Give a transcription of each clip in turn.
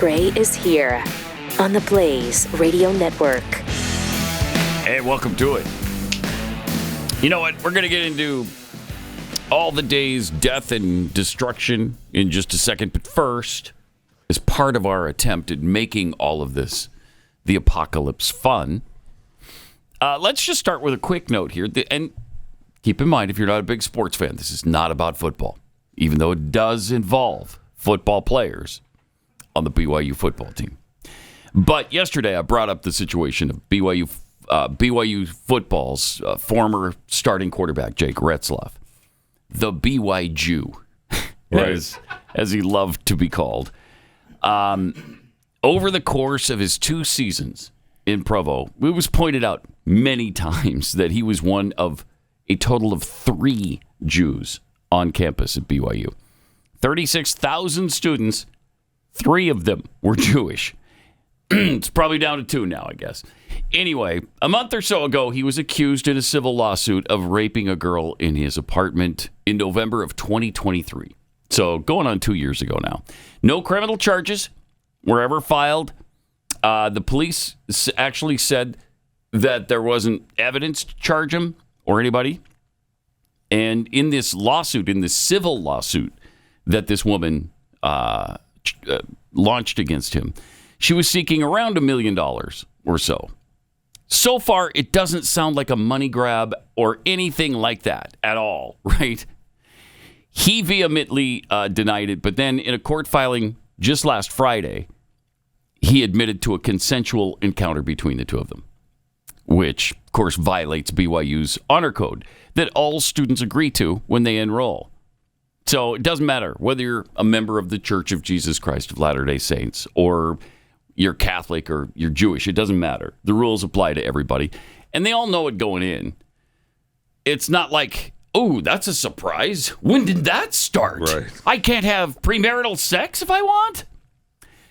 Gray is here on the Blaze Radio Network. Hey, welcome to it. You know what? We're going to get into all the day's death and destruction in just a second. But first, as part of our attempt at making all of this, the apocalypse, fun, let's just start with a quick note here. And keep in mind, if you're not a big sports fan, this is not about football, even though it does involve football players on the BYU football team. But yesterday, I brought up the situation of BYU football's former starting quarterback, Jake Retzlaff, the BY Jew, as he loved to be called. Over the course of his 2 seasons in Provo, it was pointed out many times that he was one of a total of 3 Jews on campus at BYU. 36,000 students, 3 of them were Jewish. It's probably down to 2 now, I guess. Anyway, a month or so ago, he was accused in a civil lawsuit of raping a girl in his apartment in November of 2023. So going on 2 years ago now. No criminal charges were ever filed. The police actually said that there wasn't evidence to charge him or anybody. And in this lawsuit, in this civil lawsuit that this woman launched against him, she was seeking around $1 million or so. So far, it doesn't sound like a money grab or anything like that at all, right? He vehemently denied it, but then in a court filing just last Friday, he admitted to a consensual encounter between the two of them, which, of course, violates BYU's honor code that all students agree to when they enroll. So it doesn't matter whether you're a member of the Church of Jesus Christ of Latter-day Saints or you're Catholic or you're Jewish. It doesn't matter. The rules apply to everybody. And they all know it going in. It's not like, oh, that's a surprise. When did that start? Right. I can't have premarital sex if I want.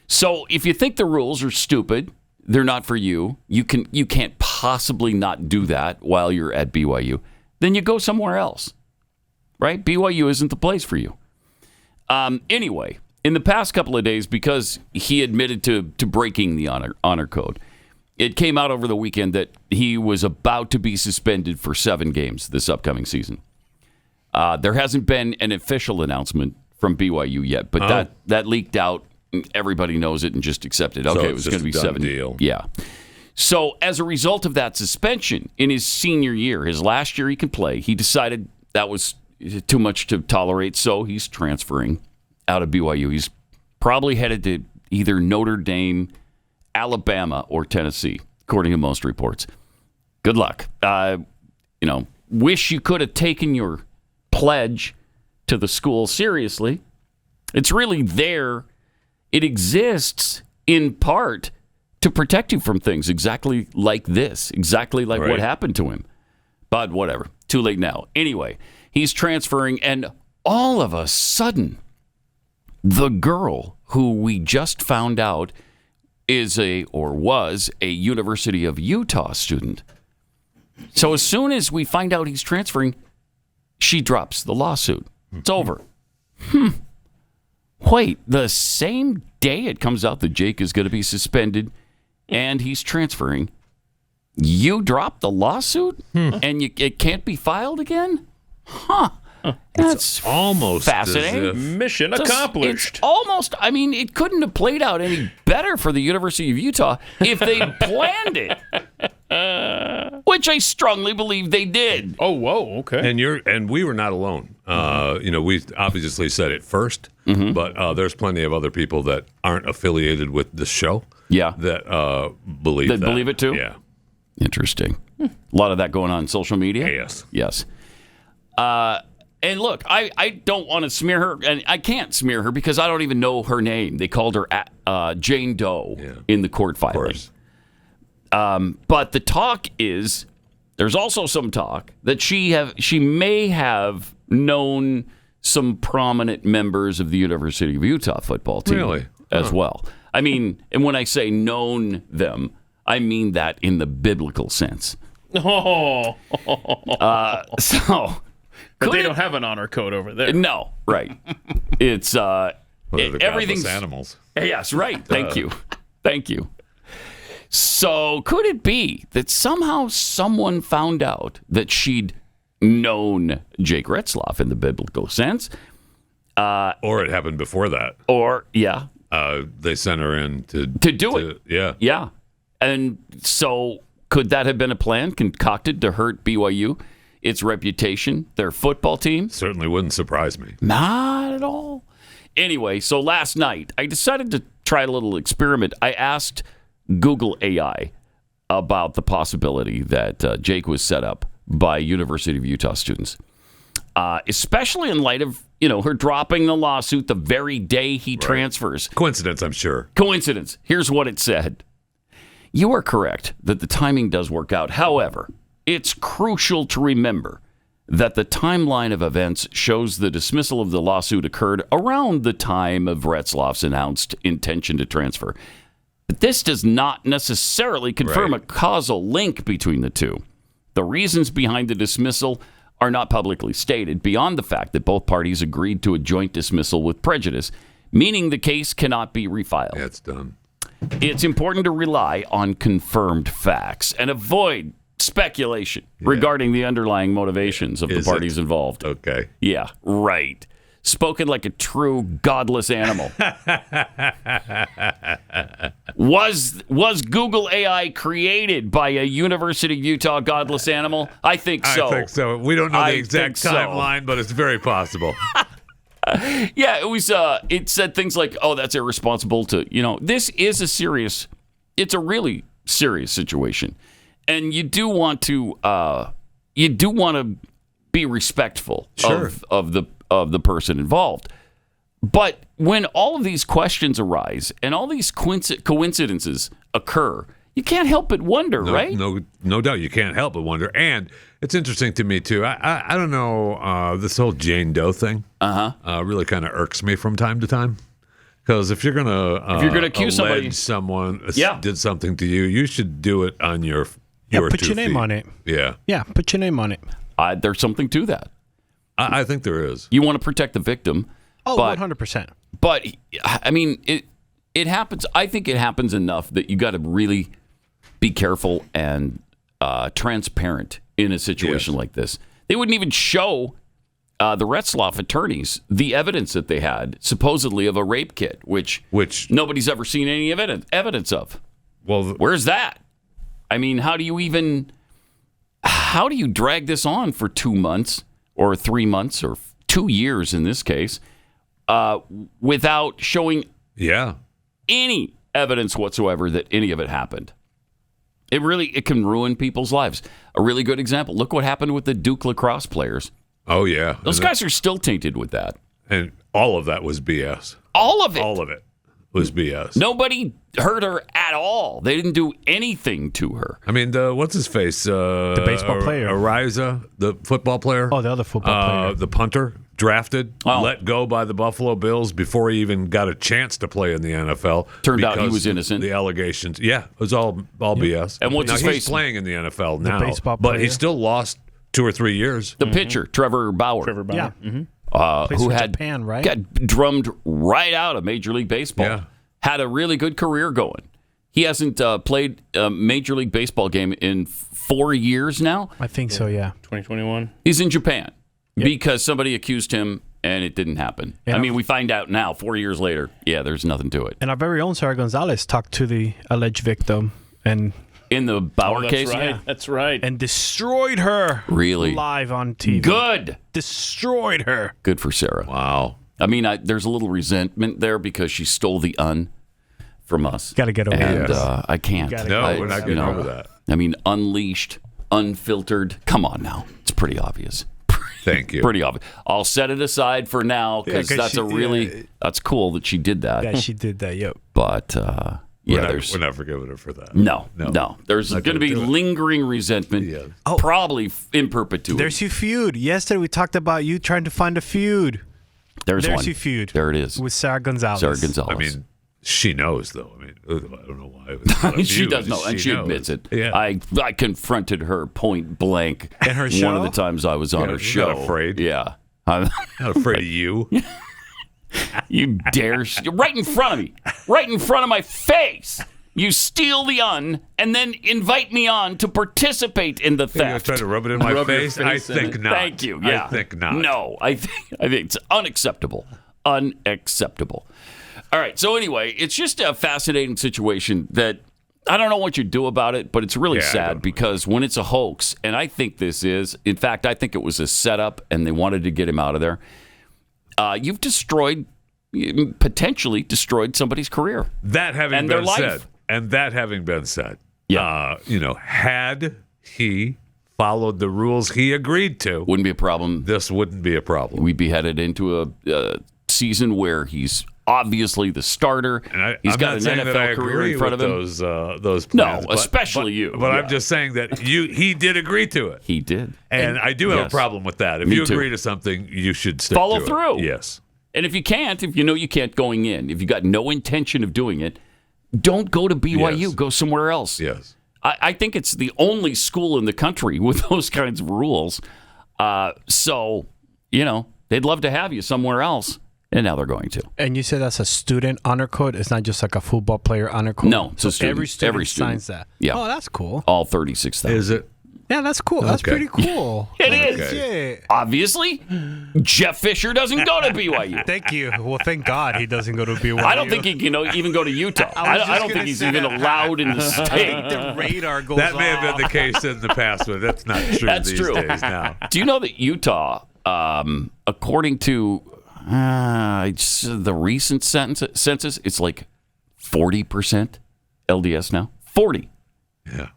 So if you think the rules are stupid, they're not for you, you can't possibly not do that while you're at BYU, then you go somewhere else. Right? BYU isn't the place for you. Anyway, in the past couple of days, because he admitted to breaking the honor code, it came out over the weekend that he was about to be suspended for 7 games this upcoming season. There hasn't been an official announcement from BYU yet, but that leaked out. Everybody knows it and just accepted. Okay, it was going to be 7. Deal. Yeah. So as a result of that suspension in his senior year, his last year he could play, he decided that was too much to tolerate, so he's transferring out of BYU. He's probably headed to either Notre Dame, Alabama, or Tennessee, according to most reports. Good luck. Wish you could have taken your pledge to the school seriously. It's really there. It exists in part to protect you from things exactly like this, exactly like what happened to him. But whatever. Too late now. Anyway, he's transferring, and all of a sudden, the girl who we just found out was a University of Utah student. So as soon as we find out he's transferring, she drops the lawsuit. It's over. Wait, the same day it comes out that Jake is going to be suspended and he's transferring, you drop the lawsuit and it can't be filed again? Huh. That's almost fascinating. Mission accomplished. It's almost, it couldn't have played out any better for the University of Utah if they planned it. Which I strongly believe they did. Oh, whoa, okay. And we were not alone. We obviously said it first, but there's plenty of other people that aren't affiliated with this show. Yeah. That believe that. Believe it too? Yeah. Interesting. A lot of that going on social media? Yes. And look, I don't want to smear her, and I can't smear her because I don't even know her name. They called her Jane Doe in the court filing. Of course. But the talk is, there's also some talk that she may have known some prominent members of the University of Utah football team as well. And when I say known them, I mean that in the biblical sense. Oh. So... But they don't have an honor code over there. No, right. It's Well, the everything's godless animals. Yes, right. Thank you. Thank you. So could it be that somehow someone found out that she'd known Jake Retzloff in the biblical sense? Or it happened before that. Or, yeah. They sent her in to do it. Yeah. Yeah. And so could that have been a plan concocted to hurt BYU, its reputation, their football team? Certainly wouldn't surprise me. Not at all. Anyway, so last night, I decided to try a little experiment. I asked Google AI about the possibility that Jake was set up by University of Utah students, especially in light of, her dropping the lawsuit the very day he transfers. Coincidence, I'm sure. Coincidence. Here's what it said. You are correct that the timing does work out. However, it's crucial to remember that the timeline of events shows the dismissal of the lawsuit occurred around the time of Retzloff's announced intention to transfer. But this does not necessarily confirm a causal link between the two. The reasons behind the dismissal are not publicly stated, beyond the fact that both parties agreed to a joint dismissal with prejudice, meaning the case cannot be refiled. Yeah, it's done. It's important to rely on confirmed facts and avoid speculation regarding the underlying motivations of the parties involved. Okay. Yeah, right. Spoken like a true godless animal. Was Google AI created by a University of Utah godless animal? I think so. I think so. We don't know the exact timeline, but it's very possible. Yeah, it was. It said things like, "Oh, that's irresponsible." This is it's a really serious situation, and you do want to be respectful of the person involved. But when all of these questions arise and all these coincidences occur, you can't help but wonder, right? No doubt. You can't help but wonder. And it's interesting to me, too. I don't know, this whole Jane Doe thing really kind of irks me from time to time. Because if you're going to accuse someone did something to you, you should do it on your put your name on it. Yeah. Yeah, put your name on it. There's something to that. I think there is. You want to protect the victim. Oh, 100%. But, I mean, it happens. I think it happens enough that you got to really be careful and transparent in a situation like this. They wouldn't even show the Retzloff attorneys the evidence that they had, supposedly, of a rape kit, which nobody's ever seen any evidence of. Well, where's that? I mean, how do you drag this on for 2 months or 3 months or 2 years in this case without showing any evidence whatsoever that any of it happened? It can ruin people's lives. A really good example. Look what happened with the Duke lacrosse players. Oh, yeah. Those guys are still tainted with that. And all of that was BS. All of it. All of it was BS. Nobody hurt her at all. They didn't do anything to her. I mean, what's his face? The baseball player. Ariza, the football player. Oh, the other football player. The punter, drafted, let go by the Buffalo Bills before he even got a chance to play in the NFL. Turned out he was innocent. The allegations. Yeah, it was all BS. And what's his face? He's playing in the NFL now. The baseball player. But he still lost 2 or 3 years. The pitcher, Trevor Bauer. Yeah. Who had Japan, right? got drummed right out of Major League Baseball. Had a really good career going. He hasn't played a Major League Baseball game in 4 years now. I think so, yeah. 2021. He's in Japan because somebody accused him and it didn't happen. I mean, we find out now, 4 years later, there's nothing to it. And our very own Sarah Gonzalez talked to the alleged victim and in the Bauer case? Right. That's right. And destroyed her. Really? Live on TV. Good. Destroyed her. Good for Sarah. Wow. I mean, there's a little resentment there because she stole the from us. Got to get over it. And I can't. We're not getting over that. I mean, unleashed, unfiltered. Come on now. It's pretty obvious. Thank you. Pretty obvious. I'll set it aside for now because that's that's cool that she did that. Yeah, she did that, yep. But, we're not forgiving her for that. No. There's going to be lingering resentment, probably in perpetuity. There's your feud. Yesterday we talked about you trying to find a feud. There's your feud. There it is. With Sarah Gonzalez. I mean, she knows, though. I mean, I don't know why. She does know, and she admits it. Yeah. I confronted her point blank. In her show? One of the times I was on her show. Not afraid. Yeah. Not afraid of you. You dare. Right in front of me. Right in front of my face. You steal the un and then invite me on to participate in the theft. You're trying to rub it in my face? I think not. Thank you. Yeah. I think not. No, I think it's unacceptable. Unacceptable. All right. So anyway, it's just a fascinating situation that I don't know what you do about it, but it's really sad because when it's a hoax, and I think this is, in fact, I think it was a setup and they wanted to get him out of there. You've potentially destroyed somebody's career. That having been said, had he followed the rules he agreed to, wouldn't be a problem. This wouldn't be a problem. We'd be headed into a season where he's obviously the starter. And he's I'm got not an saying NFL career in front of him. Those plans, no, especially you. But I'm just saying that he did agree to it. He did, and I do have a problem with that. If you agree to something, you should stick follow to through. It. Yes. And if you can't, if you know you can't going in, if you got no intention of doing it, don't go to BYU. Yes. Go somewhere else. Yes. I think it's the only school in the country with those kinds of rules. So, they'd love to have you somewhere else, and now they're going to. And you said that's a student honor code? It's not just like a football player honor code? No, it's a student. Every student signs that? Yeah. Oh, that's cool. All 36,000. Is it? Yeah, that's cool. That's pretty cool. It is. Yeah. Obviously, Jeff Fisher doesn't go to BYU. Thank you. Well, thank God he doesn't go to BYU. I don't think he can even go to Utah. I don't think he's even allowed in the state. The radar goes That may have been the case in the past, but that's not true That's these true. days now. Do you know that Utah, according to the recent census, it's like 40% LDS now? 40.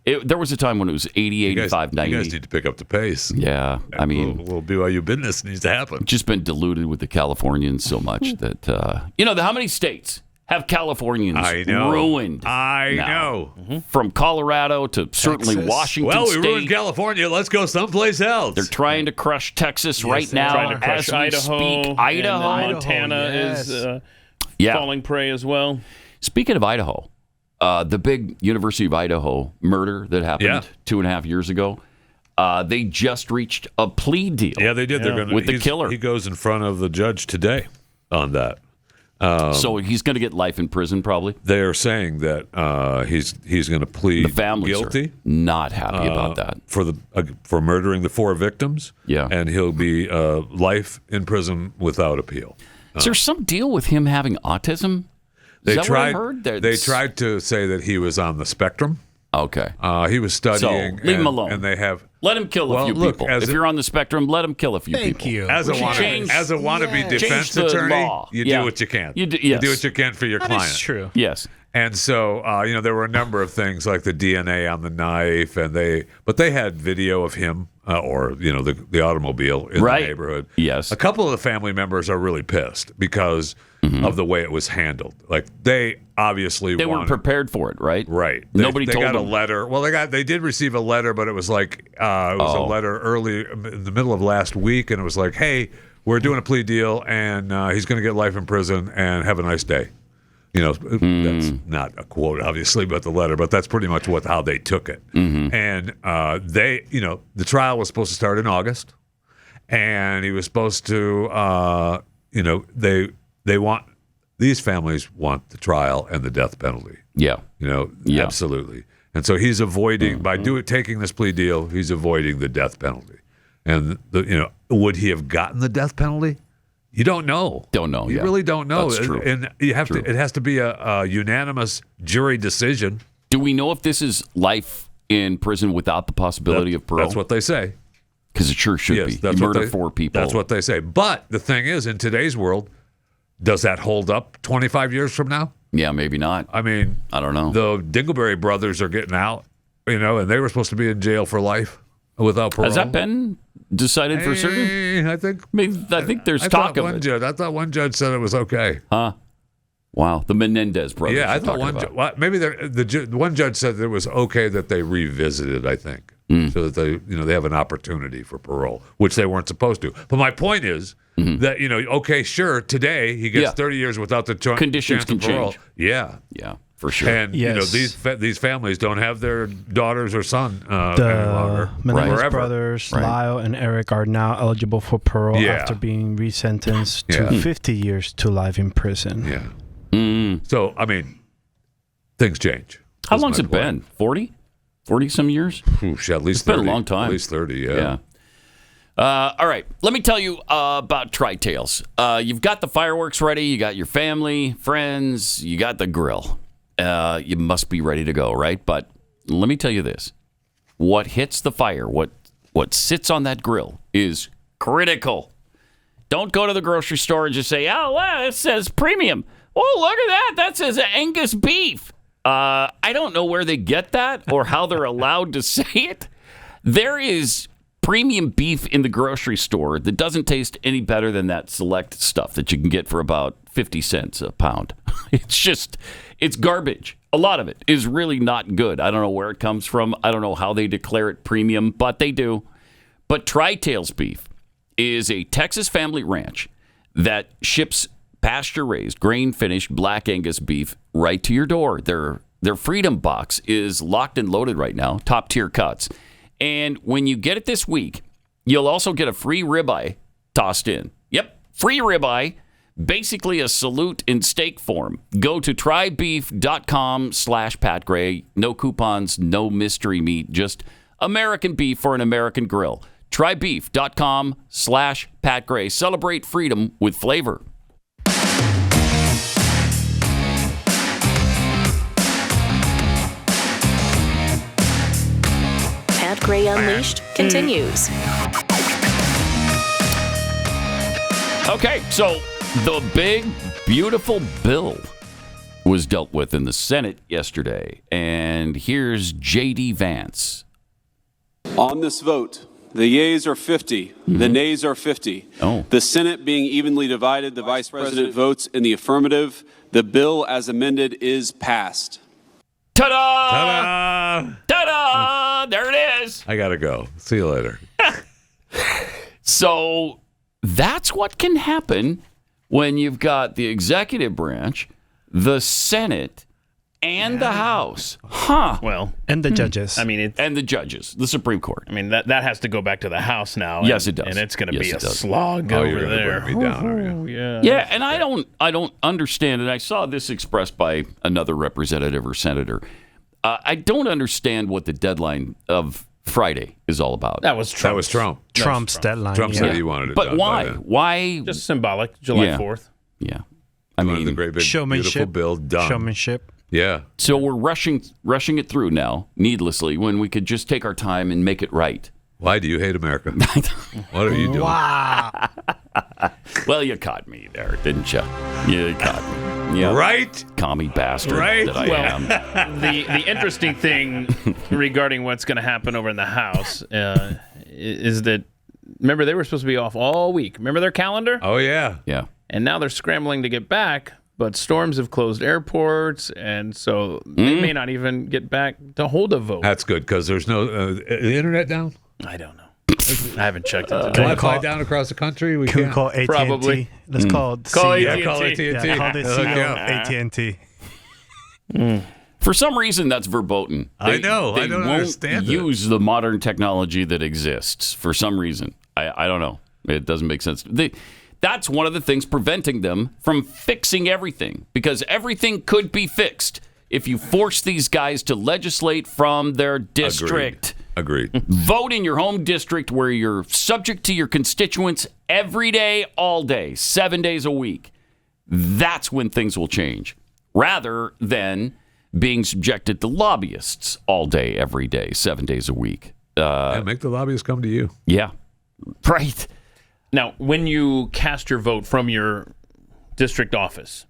Yeah. There was a time when it was 80, 85, 90. You guys need to pick up the pace. Yeah. I mean, a little BYU business needs to happen. Just been diluted with the Californians so much that, how many states have Californians ruined? I know. Mm-hmm. From Colorado to certainly Texas. Washington Well, we State. ruined California. Let's go someplace else. They're trying to crush Texas right now trying to crush as we Idaho, speak. Idaho. And Montana is falling prey as well. Speaking of Idaho, the big University of Idaho murder that happened 2.5 years ago, they just reached a plea deal. Yeah, they did. Yeah. They're with the killer. He goes in front of the judge today on that. So he's going to get life in prison, probably. They are saying that he's going to plead the families guilty. Are not happy about that for murdering the 4 victims. Yeah, and he'll be life in prison without appeal. Is there some deal with him having autism? Is that what I heard? They tried to say that he was on the spectrum. Okay. He was studying. So leave him alone. And they have let him kill a few people. If you're on the spectrum, let him kill a few people. Thank you. As a wannabe defense attorney, you do what you can. You do what you can for your client. That's true. Yes. And so, there were a number of things like the DNA on the knife, but they had video of him or the automobile in the neighborhood. Yes. A couple of the family members are really pissed because of the way it was handled. Like they obviously weren't prepared for it, right? Right. Nobody they told got them. a letter. Well, they did receive a letter, but it was like a letter early in the middle of last week, and it was like, hey, we're doing a plea deal, and he's going to get life in prison, and have a nice day. That's not a quote, obviously, but the letter. But that's pretty much how they took it. Mm-hmm. And the trial was supposed to start in August, and he was supposed to, these families want the trial and the death penalty. Yeah. Absolutely. And so he's avoiding by taking this plea deal. He's avoiding the death penalty. And would he have gotten the death penalty? You don't know. Don't know. You really don't know. That's true. And you have to. It has to be a unanimous jury decision. Do we know if this is life in prison without the possibility of parole? That's what they say. Because it sure should be. You murder 4 people. That's what they say. But the thing is, in today's world, does that hold up 25 years from now? Yeah, maybe not. I mean, I don't know. The Dingleberry brothers are getting out, and they were supposed to be in jail for life without parole. Has that been decided for certain? I think. I think there's talk of it. I thought one judge said it was okay. Huh? Wow, the Menendez brothers. Yeah, I thought maybe the one judge said that it was okay that they revisited. I think so that they have an opportunity for parole, which they weren't supposed to. But my point is that okay, sure, today he gets 30 years without the conditions chance of parole. Change. Yeah. For sure. And Yes. these families don't have their daughters or son any The longer. Menendez Forever. brothers, Lyle and Eric, are now eligible for parole after being resentenced to 50 years to life in prison. Yeah. So, I mean, things change. How long's it been? 40? 40 some years? Oof, at least It's been 30. a long time. At least 30, yeah. All right. Let me tell you about Tri-Tails. You've got the fireworks ready. You got your family, friends. You got the grill. You must be ready to go, right? But let me tell you this. What hits the fire, what sits on that grill is critical. Don't go to the grocery store and just say, oh, well, it says premium. Oh, look at that. That says Angus beef. I don't know where they get that or how they're allowed to say it. There is premium beef in the grocery store that doesn't taste any better than that select stuff that you can get for about 50 cents a pound. It's garbage. A lot of it is really not good. I don't know where it comes from. I don't know how they declare it premium, but they do. But Tri-Tails beef is a Texas family ranch that ships pasture-raised, grain-finished Black Angus beef right to your door. Their Freedom Box is locked and loaded right now, top-tier cuts. And when you get it this week, you'll also get a free ribeye tossed in. Yep, free ribeye, basically a salute in steak form. Go to trybeef.com/Pat Gray. No coupons, no mystery meat, just American beef for an American grill. Trybeef.com/Pat Gray. Celebrate freedom with flavor. Pat Gray Unleashed continues. Okay, so the big, beautiful bill was dealt with in the Senate yesterday. And here's J.D. Vance. On this vote, the yeas are 50, the nays are 50. Oh. The Senate being evenly divided, the Vice President votes in the affirmative. The bill as amended is passed. Ta-da! Ta-da! Ta-da! There it is. I got to go. See you later. So that's what can happen when you've got the executive branch, the Senate, and the House. Huh. Well, And the judges. I mean, And the judges, the Supreme Court. that has to go back to the House now. Yes, it does. And it's going to Yes, be it a does. slog Oh, over you're gonna there. bring me down, are you? Yeah. Yeah, and I don't understand, and I saw this expressed by another representative or senator. I don't understand what the deadline of Friday is all about. That was Trump. That was Trump. Trump's deadline. Trump yeah. said he wanted it But done why? by then. Why? Just symbolic. July Yeah. 4th. Yeah. I Wanted the mean, great big, Showmanship. beautiful bill done. Showmanship. Yeah. so we're rushing it through now, needlessly, when we could just take our time and make it right. Why do you hate America? What are you doing? Wow. Well, you caught me there, didn't you? You caught me. Yeah. Right? Commie bastard Right? that I am. The interesting thing regarding what's going to happen over in the House is that, remember, they were supposed to be off all week. Remember their calendar? Oh, yeah. Yeah. And now they're scrambling to get back, but storms have closed airports, and so they may not even get back to hold a vote. That's good because there's no the internet down. I don't know. I haven't checked it today. Wi-Fi down across the country. We Can we can't. call AT&T? Probably. Let's call it Call CEO. Yeah, AT&T. call AT&T. Yeah, call the Look CEO out. of AT&T. For some reason, that's verboten. I know. I They don't won't understand it. use the modern technology that exists for some reason. I don't know. It doesn't make sense. That's one of the things preventing them from fixing everything, because everything could be fixed if you force these guys to legislate from their district. Agreed. Vote in your home district where you're subject to your constituents every day, all day, 7 days a week. That's when things will change, rather than being subjected to lobbyists all day, every day, 7 days a week. Yeah, make the lobbyists come to you. Yeah, right. Now, when you cast your vote from your district office,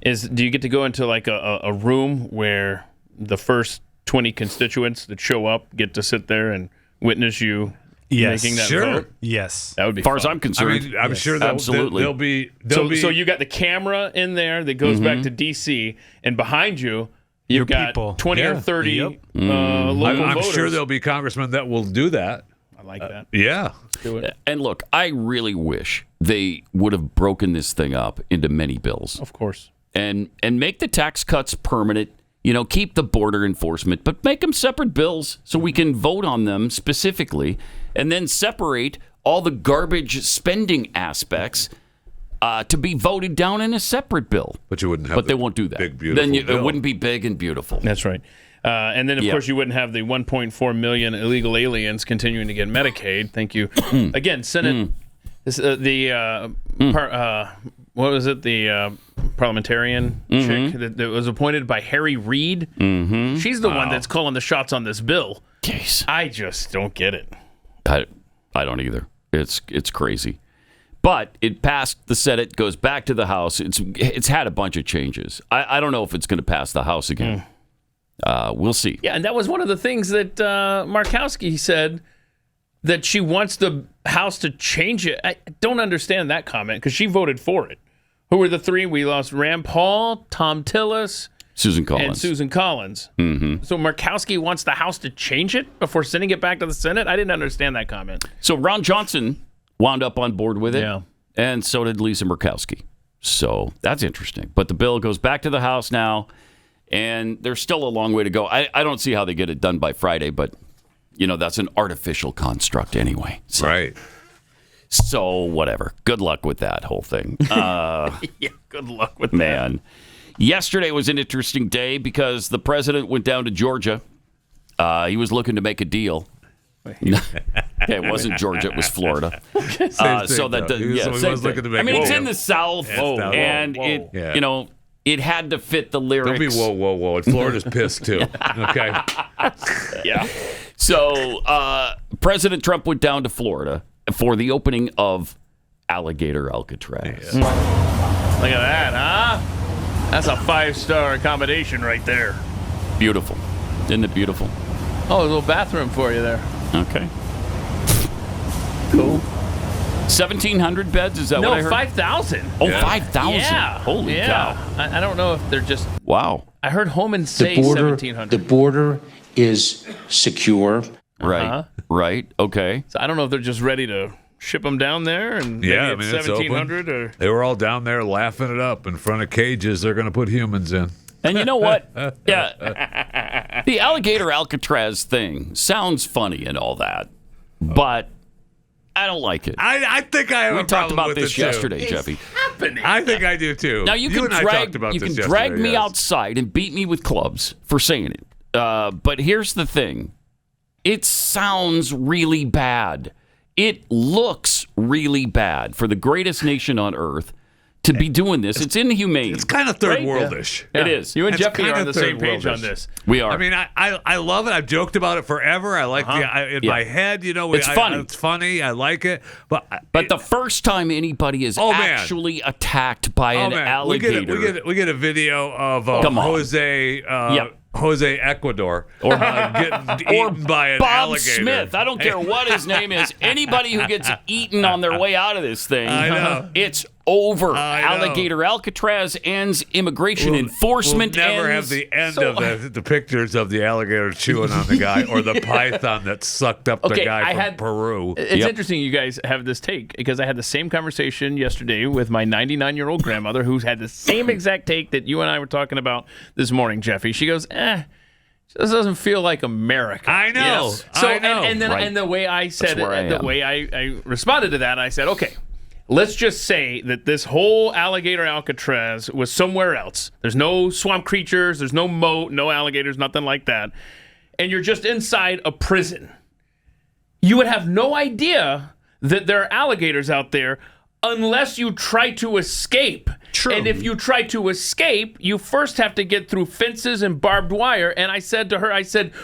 do you get to go into like a room where the first 20 constituents that show up get to sit there and witness you Yes. making that Sure. vote? Yes. That would be As far as fun. I'm concerned, I mean, I'm sure absolutely. there'll be. So you got the camera in there that goes back to D.C., and behind you, Your you've got people. 20 or Yeah. 30 Yep. local I'm voters. sure there'll be congressmen that will do that. I like that. Yeah. Do it. And look, I really wish they would have broken this thing up into many bills Of course. and make the tax cuts permanent Keep the border enforcement, but make them separate bills so we can vote on them specifically, and then separate all the garbage spending aspects to be voted down in a separate bill. But you wouldn't have. But they won't do that. Big, beautiful then bill. It wouldn't be big and beautiful. That's right. And then, of course, you wouldn't have the 1.4 million illegal aliens continuing to get Medicaid. Thank you. Again, Senate. What was it? The parliamentarian chick that was appointed by Harry Reid. She's the one that's calling the shots on this bill. Jeez. I just don't get it. I don't either. It's crazy. But it passed the Senate, goes back to the House. It's had a bunch of changes. I don't know if it's going to pass the House again. We'll see. Yeah, and that was one of the things that Markowski said, that she wants the House to change it. I don't understand that comment because she voted for it. Who were the three? We lost Rand Paul, Tom Tillis, Susan Collins. And Susan Collins. So Markowski wants the House to change it before sending it back to the Senate? I didn't understand that comment. So Ron Johnson wound up on board with it, Yeah. and so did Lisa Murkowski. So that's interesting. But the bill goes back to the House now, and there's still a long way to go. I don't see how they get it done by Friday, but, that's an artificial construct anyway. So, Right. So whatever. Good luck with that whole thing. Yeah, good luck with Man. Yesterday was an interesting day because the president went down to Georgia. He was looking to make a deal. It wasn't Georgia; it was Florida. He was looking to make it's in the South, and it had to fit the lyrics. Don't be whoa. Florida's pissed too. Okay. Yeah. So President Trump went down to Florida for the opening of Alligator Alcatraz. Look at that, huh? That's a 5-star accommodation right there. Beautiful, isn't it beautiful? Oh, a little bathroom for you there. Okay. Cool. 1,700 beds, is that what I No, heard? 5,000. Oh, 5,000. Yeah. Holy cow. I don't know if they're just... Wow. I heard Homan say 1,700. The border is secure. Right. Right. Okay. So I don't know if they're just ready to ship them down there and maybe Yeah, it's it's 1,700 open. or... They were all down there laughing it up in front of cages they're going to put humans in. And you know what? Yeah. The Alligator Alcatraz thing sounds funny and all that, but I don't like it. I think I have We a talked problem about with this it, too. yesterday, Jeffy. I think I do too. Now you and I talked about this yesterday, drag me yes. outside and beat me with clubs for saying it. But here's the thing. It sounds really bad. It looks really bad for the greatest nation on earth to be doing this. It's inhumane. It's kind of third worldish. It is. You and It's Jeffy are kinda on the same page third on this. We are. I mean, I love it. I've joked about it forever. I like in my head, It's funny. It's funny. I like it. But the first time anybody is actually attacked by an alligator. We get a video of Jose Ecuador getting eaten by an Bob alligator. Smith. I don't care what his name is. Anybody who gets eaten on their way out of this thing, I know. It's over. I know. Alligator Alcatraz ends. Immigration enforcement we'll never ends. have the end of the pictures of the alligator chewing on the guy or the python that sucked up the guy from Peru. It's interesting you guys have this take because I had the same conversation yesterday with my 99-year-old grandmother who's had the same exact take that you and I were talking about this morning, Jeffy. She goes, this doesn't feel like America. I know. Yes. So, I know. And the way I said That's where I it, the am. way I responded to that, I said, okay, let's just say that this whole Alligator Alcatraz was somewhere else. There's no swamp creatures, there's no moat, no alligators, nothing like that. And you're just inside a prison. You would have no idea that there are alligators out there unless you try to escape. True. And if you try to escape, you first have to get through fences and barbed wire. And I said to her,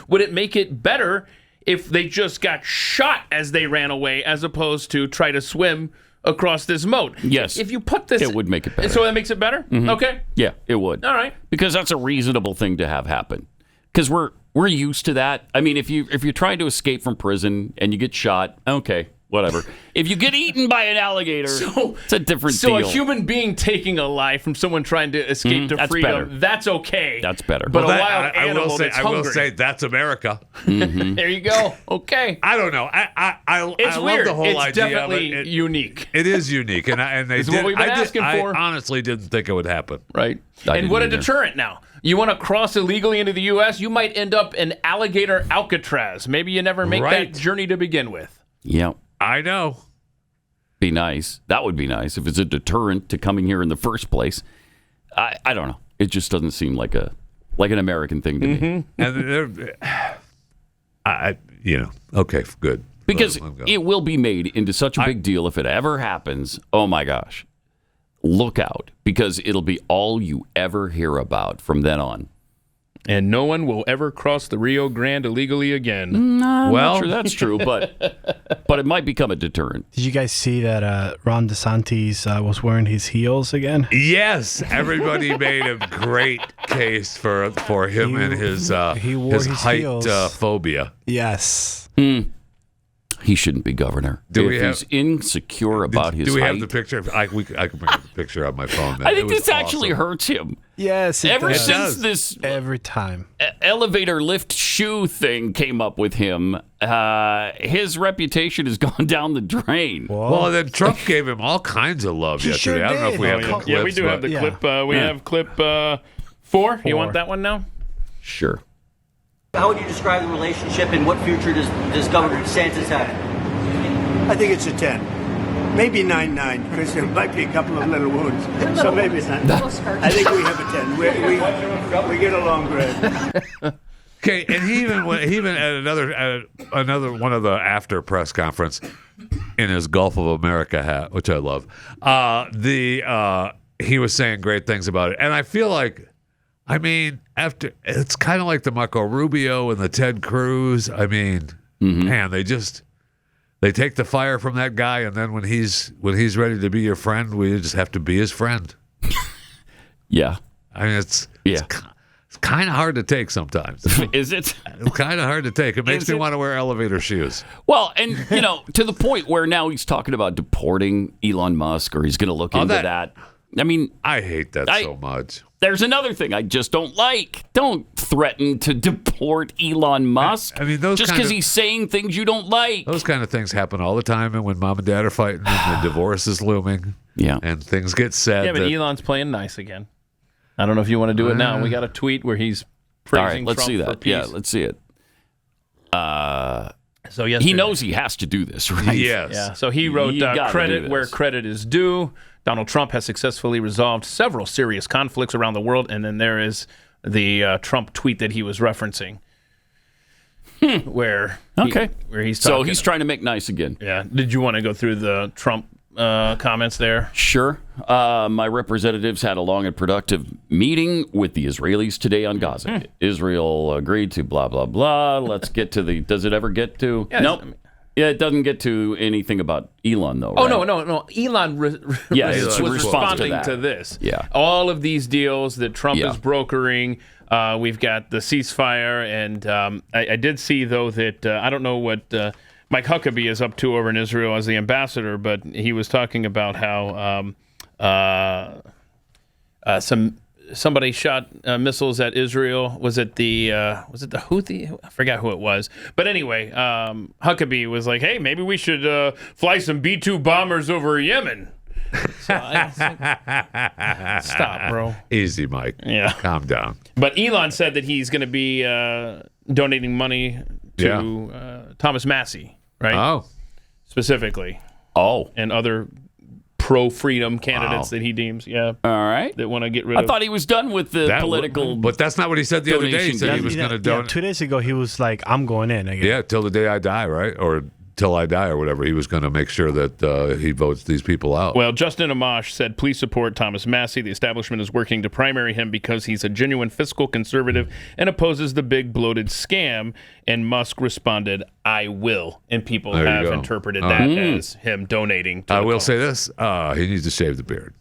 would it make it better if they just got shot as they ran away as opposed to try to swim across this moat? Yes. If you put this... It would make it better. So that makes it better? Mm-hmm. Okay. Yeah, it would. All right. Because that's a reasonable thing to have happen. Because we're used to that. I mean, if you're trying to escape from prison and you get shot, okay, whatever. If you get eaten by an alligator, it's a different deal. So a human being taking a life from someone trying to escape to freedom, that's okay. That's better. But a wild animal that's hungry. I will say that's America. Mm-hmm. There you go. Okay. I don't know. I it's love weird. the whole it's idea of definitely it. unique. It is unique, and they It's did. what we've been asking for. I honestly didn't think it would happen. Right. And what a deterrent now. You want to cross illegally into the U.S., you might end up in Alligator Alcatraz. Maybe you never make that journey to begin with. Yeah. I know. Be nice. That would be nice if it's a deterrent to coming here in the first place. I don't know. It just doesn't seem like an American thing to me. And okay, good. Because it will be made into such a big deal if it ever happens. Oh my gosh. Look out, because it'll be all you ever hear about from then on. And no one will ever cross the Rio Grande illegally again. I'm not sure that's true, but it might become a deterrent. Did you guys see that Ron DeSantis was wearing his heels again? Yes, everybody made a great case for him and his height phobia. Yes. He shouldn't be governor. He's insecure about his height. Do we have the picture? I can bring up the picture on my phone. I think this actually hurts him. Yes, since this every time elevator lift shoe thing came up with him, his reputation has gone down the drain. Well, then Trump gave him all kinds of love yesterday. Sure I don't know if we have the clips. Yeah, we do have the clip. We have clip 4. You want that one now? Sure. How would you describe the relationship, and what future does Governor DeSantis have? I think it's a 10. Maybe 9-9, because there might be a couple of little wounds. So maybe it's not. I think we have a 10. We get along great. Okay, and he even at another one of the after press conference in his Gulf of America hat, which I love. He was saying great things about it, and I feel like, after it's kind of like the Marco Rubio and the Ted Cruz. Man, they take the fire from that guy, and then when he's ready to be your friend, we just have to be his friend. Yeah, it's kind of hard to take sometimes. Is it? It's kind of hard to take. It makes me want to wear elevator shoes. Well, and to the point where now he's talking about deporting Elon Musk, or he's going to look into that. I hate that so much. There's another thing I just don't like. Don't threaten to deport Elon Musk. Those just because he's saying things you don't like. Those kind of things happen all the time, and when mom and dad are fighting, and the divorce is looming, and things get said. Yeah, but Elon's playing nice again. I don't know if you want to do it now. We got a tweet where he's praising let's Trump see for that. peace. Yeah, let's see it. So he knows he has to do this, right? Yes. Yeah. So he wrote credit where credit is due. Donald Trump has successfully resolved several serious conflicts around the world, and then there is the Trump tweet that he was referencing, where he's talking. He's trying to make nice again. Yeah. Did you want to go through the Trump comments there? Sure. My representatives had a long and productive meeting with the Israelis today on Gaza. Israel agreed to blah, blah, blah. Let's get to the... Does it ever get to... Yeah, nope. Yeah, it doesn't get to anything about Elon, though, right? Oh, no. Elon was responding to this. Yeah. All of these deals that Trump is brokering. We've got the ceasefire. And I did see, though, that I don't know what Mike Huckabee is up to over in Israel as the ambassador, but he was talking about how somebody shot missiles at Israel. Was it the Houthi? I forgot who it was. But anyway, Huckabee was like, "Hey, maybe we should fly some B-2 bombers over Yemen." So I was like, stop, bro. Easy, Mike. Yeah, calm down. But Elon said that he's going to be donating money to Thomas Massey, right? Oh, specifically. Oh, and other pro-freedom candidates that he deems, all right, that want to get rid of. I thought he was done with the political, but that's not what he said the other day. He said he was going to donate. 2 days ago, he was like, "I'm going in again." Yeah, till the day I die, right? Or till I die, or whatever. He was going to make sure that he votes these people out. Well, Justin Amash said, "Please support Thomas Massey. The establishment is working to primary him because he's a genuine fiscal conservative and opposes the big bloated scam." And Musk responded, "I will." And people have interpreted that as him donating to I will say this. He needs to shave the beard.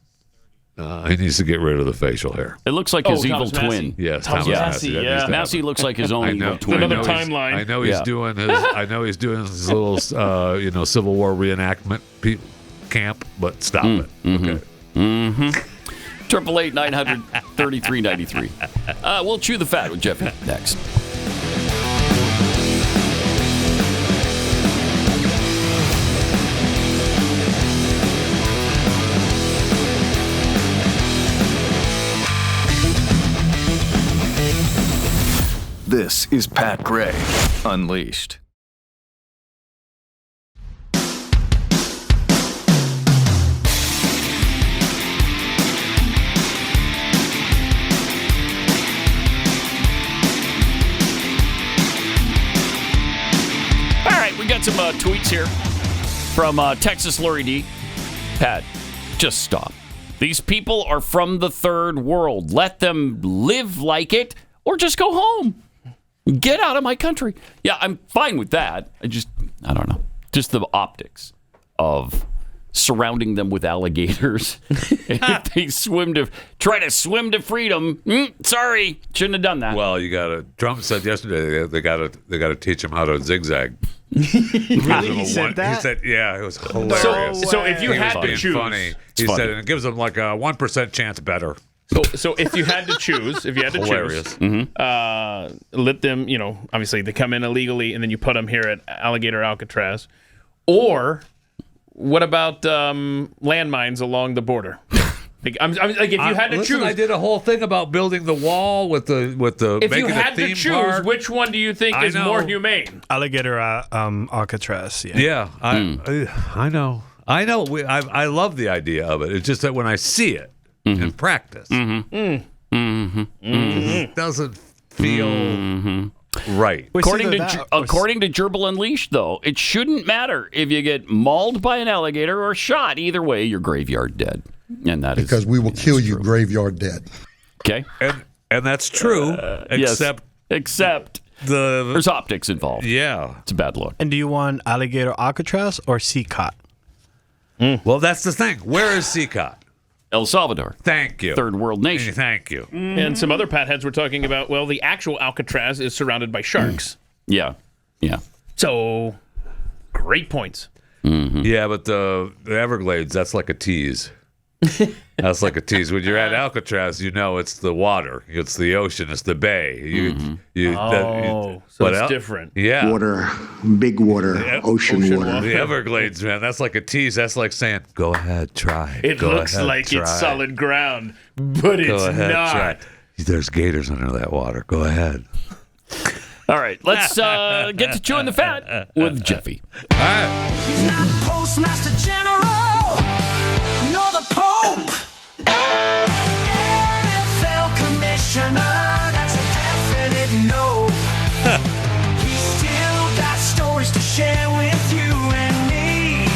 He needs to get rid of the facial hair. It looks like his evil Thomas Massey. twin. Yes, Thomas Massey, yeah. Massey looks like his own evil twin. Another timeline. I know he's doing his. I know he's doing his little, Civil War reenactment camp. But stop it. Okay. 888-900-3393. We'll chew the fat with Jeffy next. This is Pat Gray Unleashed. All right, we got some tweets here from Texas Lori D. Pat, just stop. These people are from the third world. Let them live like it or just go home. Get out of my country. Yeah, I'm fine with that. I don't know. Just the optics of surrounding them with alligators. If they try to swim to freedom, sorry, shouldn't have done that. Well, Trump said yesterday they got to teach them how to zigzag. Really? He said that? He said, yeah, it was hilarious. So if you had to choose, funny. He said it gives them like a 1% chance better. So if you had to choose, let them, obviously they come in illegally and then you put them here at Alligator Alcatraz, or what about landmines along the border? If you had to choose, I did a whole thing about building the wall with the. If you had to choose, park. which one do you think is more humane? Alligator Alcatraz. Yeah, I know. I love the idea of it. It's just that when I see it. In practice, it doesn't feel right. According to Gerbil Unleashed, though, it shouldn't matter if you get mauled by an alligator or shot. Either way, you're graveyard dead, and that is because we will kill you graveyard dead. Okay, and that's true, except there's optics involved. Yeah, it's a bad look. And do you want Alligator Alcatraz or Seacot? Well, that's the thing. Where is Seacot? El Salvador. Thank you. Third world nation. Thank you. And some other patheads were talking about, well, the actual Alcatraz is surrounded by sharks. Yeah. So, great points. Yeah, but the Everglades, that's like a tease. That's like a tease. When you're at Alcatraz, it's the water, it's the ocean, it's the bay. So it's different. Yeah, water, big water, ocean water. The Everglades, man, that's like a tease. That's like saying, "Go ahead, try." It looks like it's solid ground, but it's not. Try. There's gators under that water. Go ahead. All right, let's get to chewing the fat with Jeffy. All right. He's not Postmaster General, nor the Pope. NFL Commissioner, that's a definite no. He's still got stories to share with you and me.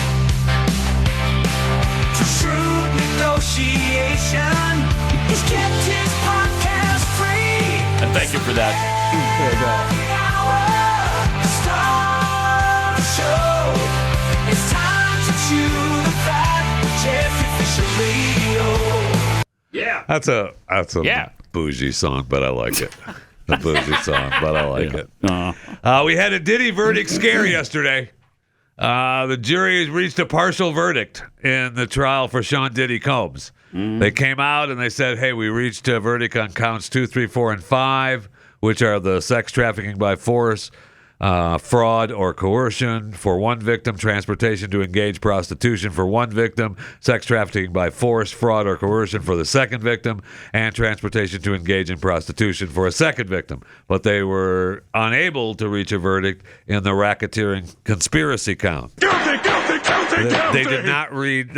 To shrewd negotiation, he's kept his podcast free. And thank you for that. There you go. It's time to chew the fat with Jeffy Fisher. Yeah, that's a bougie song, but I like it. A bougie song, but I like it. We had a Diddy verdict scare yesterday. The jury reached a partial verdict in the trial for Sean Diddy Combs. They came out and they said, "Hey, we reached a verdict on counts 2, 3, 4, and 5, which are the sex trafficking by force, fraud or coercion for one victim, transportation to engage prostitution for one victim, sex trafficking by force, fraud, or coercion for the second victim, and transportation to engage in prostitution for a second victim." But they were unable to reach a verdict in the racketeering conspiracy count. They did not read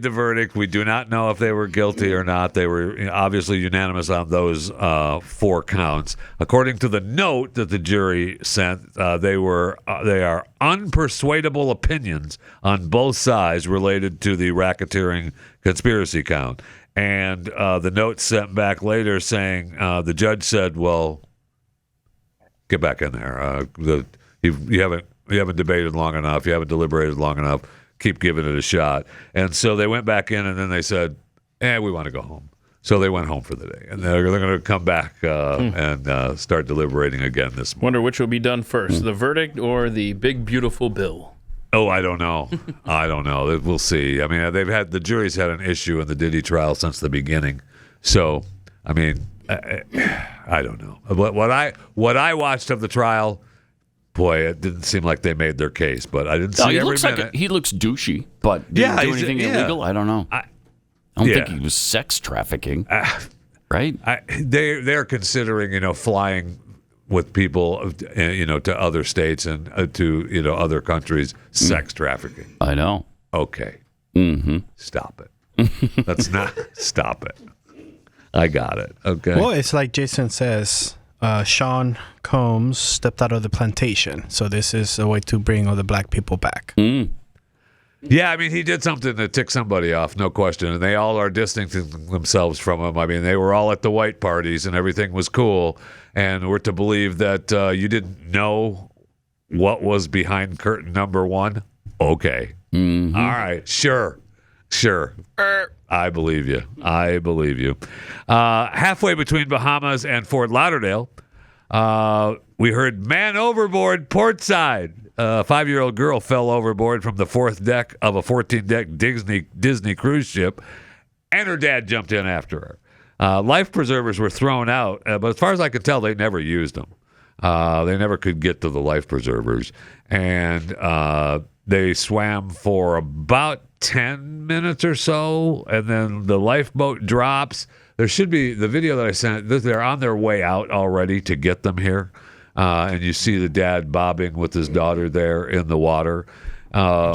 the verdict. We do not know if they were guilty or not. They were obviously unanimous on those 4 counts. According to the note that the jury sent, they are unpersuadable opinions on both sides related to the racketeering conspiracy count. And the note sent back later saying the judge said, "Well, get back in there. You haven't debated long enough. You haven't deliberated long enough. Keep giving it a shot." And so they went back in, and then they said, we want to go home. So they went home for the day, and they're going to come back and start deliberating again this morning. Wonder which will be done first, the verdict or the big, beautiful bill? Oh, I don't know. I don't know. We'll see. I mean, the jury's had an issue in the Diddy trial since the beginning. So, I mean, I don't know. What I watched of the trial, boy, it didn't seem like they made their case. But I didn't see every minute. He looks douchey, but did he do anything illegal? I don't know. I don't think he was sex trafficking, right? They're considering, flying with people, to other states and to other countries, sex trafficking. I know. Okay. Mm-hmm. Stop it. Let's not stop it. I got it. Okay. Well, it's like Jason says. Sean Combs stepped out of the plantation, so this is a way to bring all the black people back. Yeah, I mean, he did something to tick somebody off, no question, and they all are distancing themselves from him. I mean, they were all at the white parties, and everything was cool, and we're to believe that you didn't know what was behind curtain number one? Okay. Mm-hmm. All right, sure. I believe you. Halfway between Bahamas and Fort Lauderdale, we heard man overboard portside. A 5-year-old girl fell overboard from the fourth deck of a 14-deck Disney cruise ship, and her dad jumped in after her. Life preservers were thrown out, but as far as I could tell, they never used them. They never could get to the life preservers, and they swam for about 10 minutes or so, and then the lifeboat drops. There should be the video that I sent. They're on their way out already to get them here. And you see the dad bobbing with his daughter there in the water.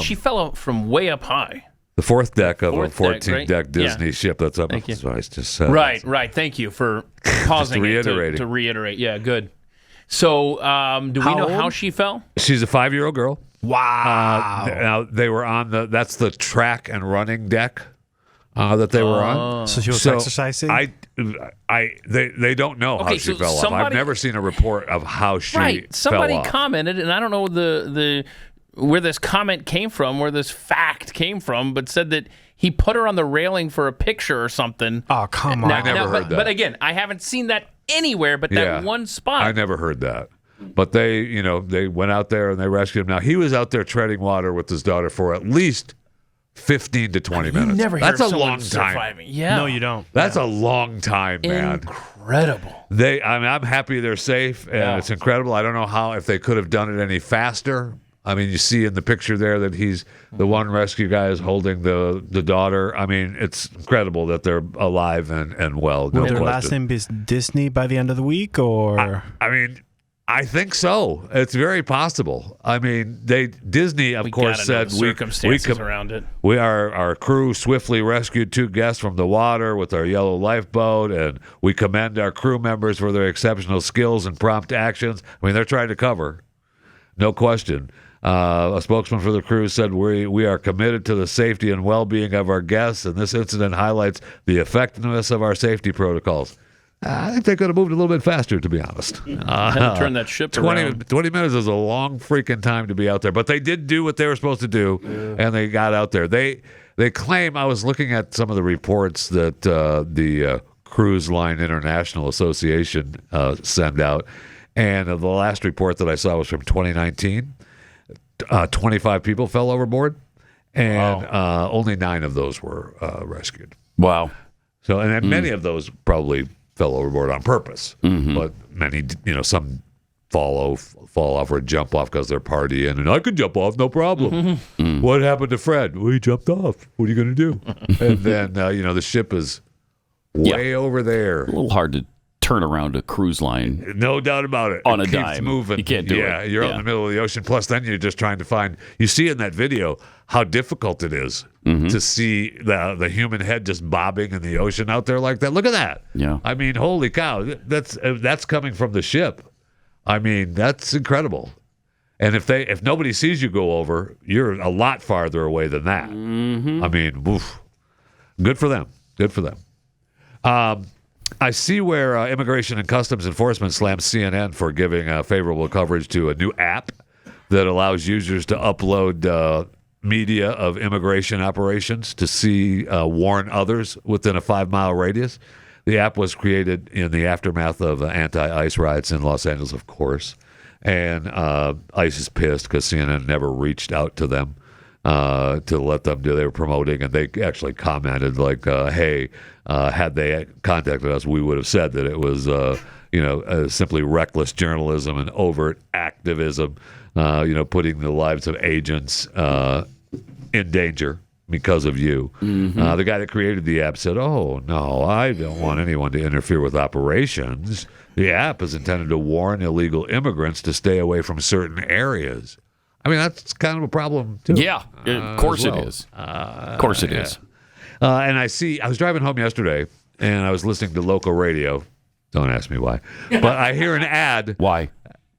She fell out from way up high. The fourth deck of a 14-deck Disney ship that's up. Thank you. So I just said. Right. Thank you for pausing reiterating. to reiterate. Yeah, good. So, do we know how she fell? She's a 5-year-old girl. Wow. Now they were on that's the track and running deck that they were on. So she was exercising? They don't know how she fell off. I've never seen a report of how she fell off. Somebody commented, and I don't know the where this comment came from, where this fact came from, but said that he put her on the railing for a picture or something. Oh, come on. I never heard that. But again, I haven't seen that anywhere but that one spot. I never heard that. But they went out there and they rescued him. Now, he was out there treading water with his daughter for at least 15 to 20 minutes. You never hear That's of a someone long time. surviving. Yeah. No, you don't. That's a long time, man. Incredible. I'm happy they're safe, and it's incredible. I don't know if they could have done it any faster. I mean, you see in the picture there that he's the one rescue guy is holding the daughter. I mean, it's incredible that they're alive and well. Will their last name be Disney by the end of the week, or? I mean, I think so. It's very possible. I mean, Disney, of course, said circumstances around it. Our crew swiftly rescued 2 guests from the water with our yellow lifeboat, and we commend our crew members for their exceptional skills and prompt actions. I mean, they're trying to cover, no question. A spokesman for the crew said, we are committed to the safety and well-being of our guests, and this incident highlights the effectiveness of our safety protocols. I think they could have moved a little bit faster, to be honest. Turn that ship 20 minutes is a long freaking time to be out there. But they did do what they were supposed to do, and they got out there. They claim, I was looking at some of the reports that the Cruise Line International Association sent out, and the last report that I saw was from 2019. 25 people fell overboard, and only 9 of those were rescued. Wow. So, and then many of those probably fell overboard on purpose, but many, some fall off or jump off because they're partying, and I could jump off, no problem. What happened to Fred? Well, he jumped off. What are you going to do? And then, the ship is way over there. A little hard to turn around a cruise line. No doubt about it. On it a keeps dime. moving. You can't do it. Yeah, you're out in the middle of the ocean. Plus, then you're just trying to find. You see in that video how difficult it is to see the human head just bobbing in the ocean out there like that. Look at that. Yeah. I mean, holy cow. That's coming from the ship. I mean, that's incredible. And if nobody sees you go over, you're a lot farther away than that. I mean, oof. Good for them. Good for them. I see where Immigration and Customs Enforcement slammed CNN for giving favorable coverage to a new app that allows users to upload media of immigration operations to see warn others within a 5-mile radius. The app was created in the aftermath of anti-ICE riots in Los Angeles, of course. And ICE is pissed because CNN never reached out to them to let them do. They were promoting, and they actually commented like, "Hey, had they contacted us, we would have said that it was, simply reckless journalism and overt activism, putting the lives of agents in danger because of you." Mm-hmm. The guy that created the app said, "Oh no, I don't want anyone to interfere with operations. The app is intended to warn illegal immigrants to stay away from certain areas." I mean, that's kind of a problem, too. Yeah, of course it is. Of course it is. And I was driving home yesterday, and I was listening to local radio. Don't ask me why. But I hear an ad. Why?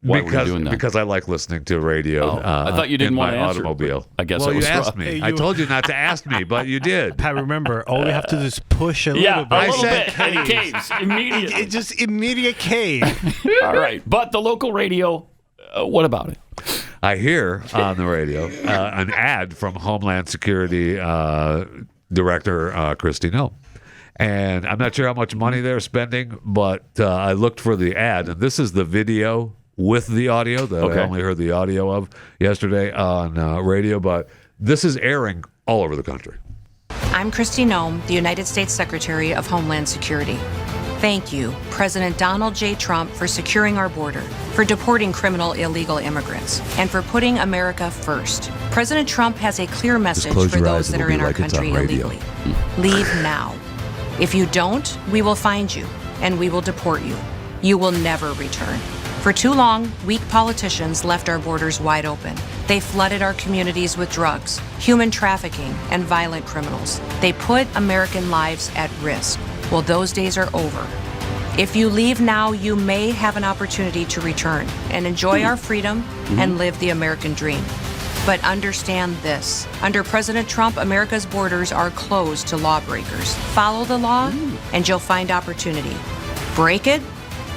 Why were you doing that? Because I like listening to radio. I thought you didn't want to answer. Automobile. I guess well, I was you asked me. I told you not to ask me, but you did. Pat, remember, all we have to do is push a little bit. A little bit, and it caves immediately. It just immediate cave. All right, but the local radio, what about it? I hear on the radio an ad from Homeland Security Director Kristi Noem. And I'm not sure how much money they're spending, but I looked for the ad, and this is the video with the audio that I only heard the audio of yesterday on radio, but this is airing all over the country. I'm Kristi Noem, the United States Secretary of Homeland Security. Thank you, President Donald J. Trump, for securing our border, for deporting criminal illegal immigrants, and for putting America first. President Trump has a clear message for those that are in our country illegally. Leave now. If you don't, we will find you, and we will deport you. You will never return. For too long, weak politicians left our borders wide open. They flooded our communities with drugs, human trafficking, and violent criminals. They put American lives at risk. Well, those days are over. If you leave now, you may have an opportunity to return and enjoy our freedom and live the American dream. But understand this. Under President Trump, America's borders are closed to lawbreakers. Follow the law, and you'll find opportunity. Break it,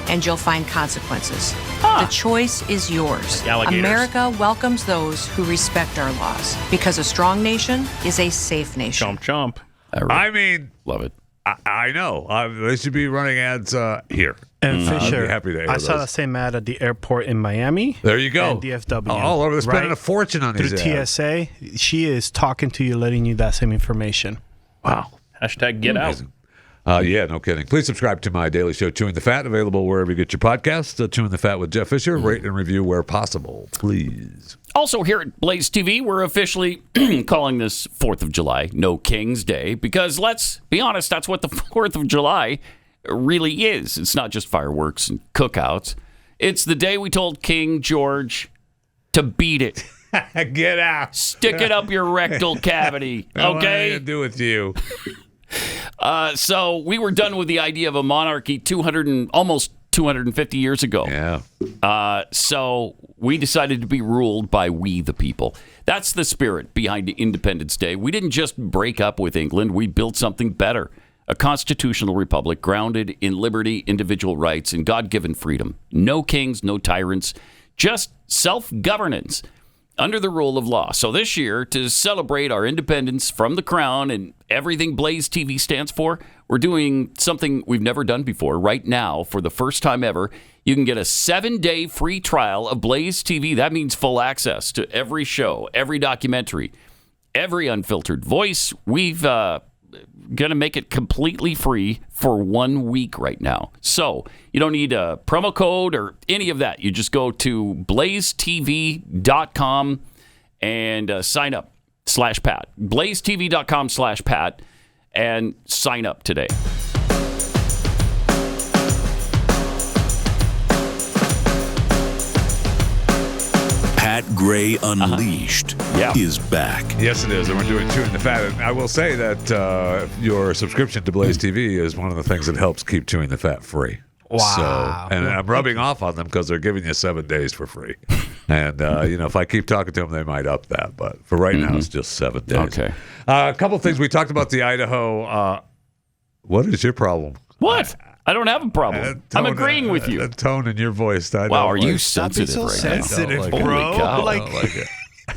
and you'll find consequences. The choice is yours. America welcomes those who respect our laws, because a strong nation is a safe nation. Chomp, chomp. I mean, love it. I know. They should be running ads here. And Fisher, I'd be happy to hear I saw those. that same ad at the airport in Miami. There you go. And DFW. All over. They're spending a fortune on through these ads. TSA. She is talking to you, letting you that same information. Wow. Hashtag get out. Yeah, no kidding. Please subscribe to my daily show, Chewing the Fat, available wherever you get your podcasts. Chewing the Fat with Jeff Fisher. Rate and review where possible, please. Also, here at Blaze TV, we're officially calling this 4th of July No King's Day because, let's be honest, that's what the 4th of July really is. It's not just fireworks and cookouts. It's the day we told King George to beat it. Get out. Stick it up your rectal cavity, okay? What to do with you? So we were done with the idea of a monarchy almost 250 years ago. Yeah. So we decided to be ruled by we the people. That's the spirit behind Independence Day. We didn't just break up with England. We built something better. A constitutional republic grounded in liberty, individual rights, and God-given freedom. No kings, no tyrants, just self-governance under the rule of law. So this year, to celebrate our independence from the crown and everything Blaze TV stands for, we're doing something we've never done before. Right now, for the first time ever, you can get a 7-day free trial of Blaze TV. That means full access to every show, every documentary, every unfiltered voice. We've going to make it completely free for 1 week right now. So you don't need a promo code or any of that. You just go to blazetv.com and sign up /Pat. blazetv.com/Pat and sign up today. Pat Gray Unleashed is back. Yes, it is. And we're doing Chewing the Fat. And I will say that your subscription to Blaze TV is one of the things that helps keep Chewing the Fat free. Wow. So, and I'm rubbing off on them because they're giving you 7 days for free. And, if I keep talking to them, they might up that. But for right now, it's just 7 days. Okay. A couple things. We talked about the Idaho. What is your problem? What? I don't have a problem. I'm agreeing with you. The tone in your voice. Wow, are you sensitive so right sensitive, now? bro. I don't like it.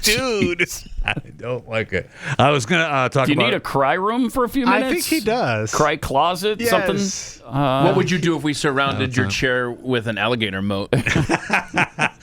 Dude, I don't like it. I was going to talk about... Do you need a cry room for a few minutes? I think he does. Cry closet, Yes. something? What would you do if we surrounded your chair with an alligator moat?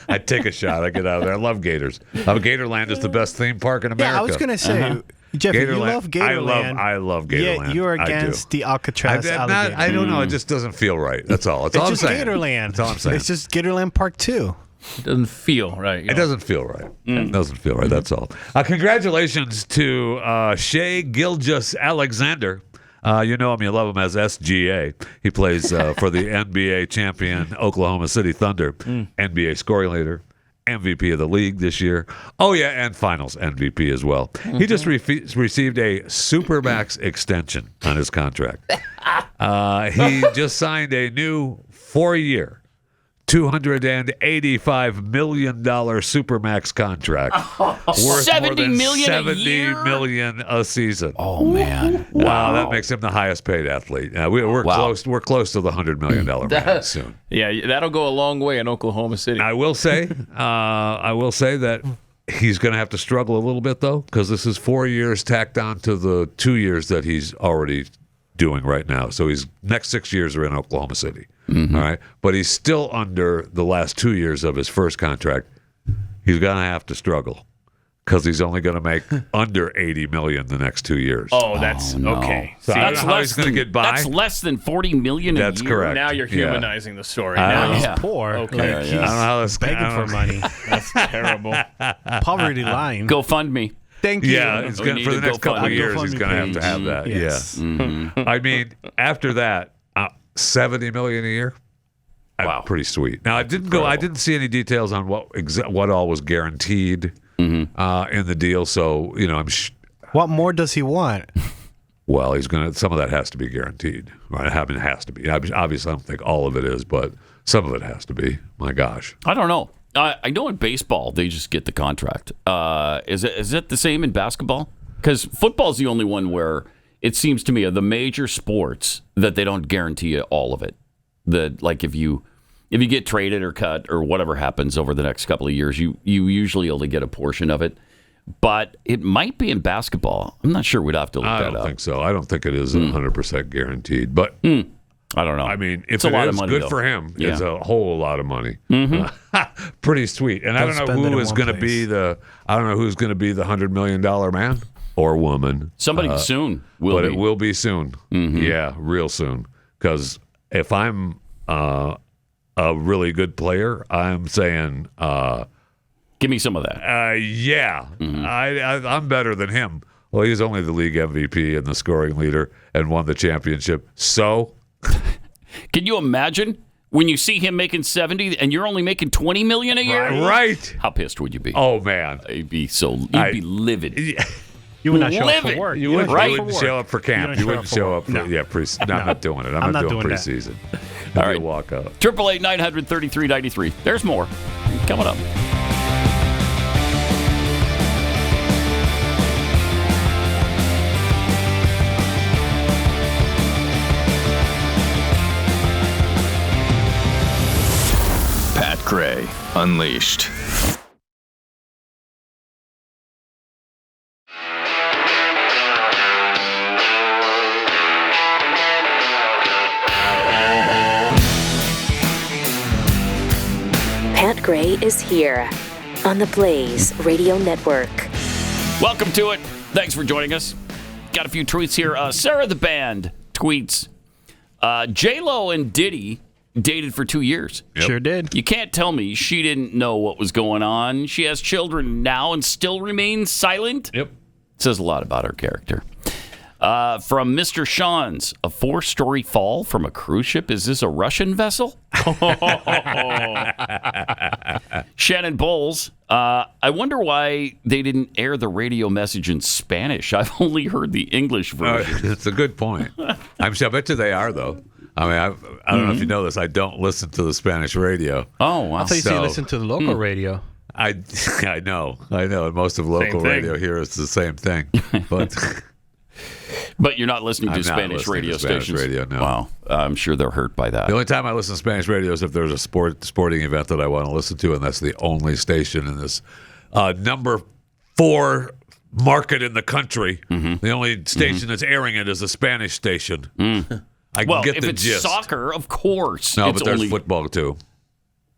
I'd take a shot. I'd get out of there. I love gators. Gatorland is the best theme park in America. Yeah, I was going to say, Jeff, you love Gatorland. I love Gatorland. Yeah, you're against the Alcatraz alligator. I don't know. It just doesn't feel right. That's all. That's all I'm saying. It's just Gatorland. That's all I'm saying. It's just Gatorland Part 2. It doesn't feel right. It doesn't feel right. It doesn't feel right. That's all. Congratulations to Shai Gilgeous-Alexander. You know him, you love him as SGA. He plays for the NBA champion Oklahoma City Thunder, NBA scoring leader, MVP of the league this year. Oh, yeah, and finals MVP as well. He just received a Supermax extension on his contract. He just signed a new 4-year, $285 million Supermax contract worth $70 million a $70 year? million a season. Oh, man. Wow, that makes him the highest paid athlete. We're close. We're close to the $100 million man soon. Yeah, that'll go a long way in Oklahoma City. I will say that he's going to have to struggle a little bit though, because this is 4 years tacked on to the 2 years that he's already doing right now. So his next 6 years are in Oklahoma City. All right, but he's still under the last 2 years of his first contract. He's going to have to struggle because he's only going to make under $80 million the next 2 years. Oh, that's okay. So See, I don't know how he's going to get by. That's less than $40 million a year. That's correct. Now you're humanizing the story. Now Now he's he's poor. Okay. Like, I don't know how this begging for money. That's terrible. Poverty line. GoFundMe. Thank you. Yeah, it's We gonna, need for a the next couple of GoFundMe. years, he's going to have to have that. Yes. Yeah. I mean, after that, $70 million a year. Wow, pretty sweet. Now I didn't see any details on what all was guaranteed in the deal. So What more does he want? well, he's going to. Some of that has to be guaranteed, right? I mean, it has to be. Obviously, I don't think all of it is, but some of it has to be. My gosh. I don't know. I know in baseball they just get the contract. Is it the same in basketball? Because football's the only one where it seems to me of the major sports that they don't guarantee you all of it. That like if you get traded or cut or whatever happens over the next couple of years, you usually only get a portion of it. But it might be in basketball. I'm not sure. We'd have to look that up. I don't think so. I don't think it is 100% guaranteed. But I don't know. I mean, if it's a lot of money, good though. for him. Yeah. It's a whole lot of money. Pretty sweet. And I don't know who's going to be the $100 million man or woman. Somebody soon will but be. it will be soon. Yeah, real soon. Because if I'm a really good player, I'm saying, give me some of that. Yeah, I'm better than him. Well, he's only the league MVP and the scoring leader and won the championship. So, can you imagine when you see him making 70 and you're only making 20 million a year? Right. How pissed would you be? Oh man, you'd be livid. You would not show up for work. You wouldn't show up for camp. You wouldn't show up for I'm not doing it. I'm not doing preseason. All right, walk out. 888-900-3393. There's more coming up. Pat Gray Unleashed. Pat Gray is here on the Blaze Radio Network. Welcome to it. Thanks for joining us. Got a few tweets here. Sarah the Band tweets, J-Lo and Diddy dated for 2 years. Yep. Sure did. You can't tell me she didn't know what was going on. She has children now and still remains silent. Yep. Says a lot about her character. From Mr. Sean's, a 4-story fall from a cruise ship. Is this a Russian vessel? Shannon Bowles, I wonder why they didn't air the radio message in Spanish. I've only heard the English version. It's a good point. I bet you they are, though. I mean, I don't know if you know this. I don't listen to the Spanish radio. Oh, wow. I thought you said you listen to the local radio. I know. And most of local radio here is the same thing. But you're not listening to Spanish radio stations? Radio, no. Wow. I'm sure they're hurt by that. The only time I listen to Spanish radio is if there's a sporting event that I want to listen to, and that's the only station in this number for market in the country. The only station that's airing it is a Spanish station. I can get if the it's gist. soccer, of course. No, it's but there's only football too.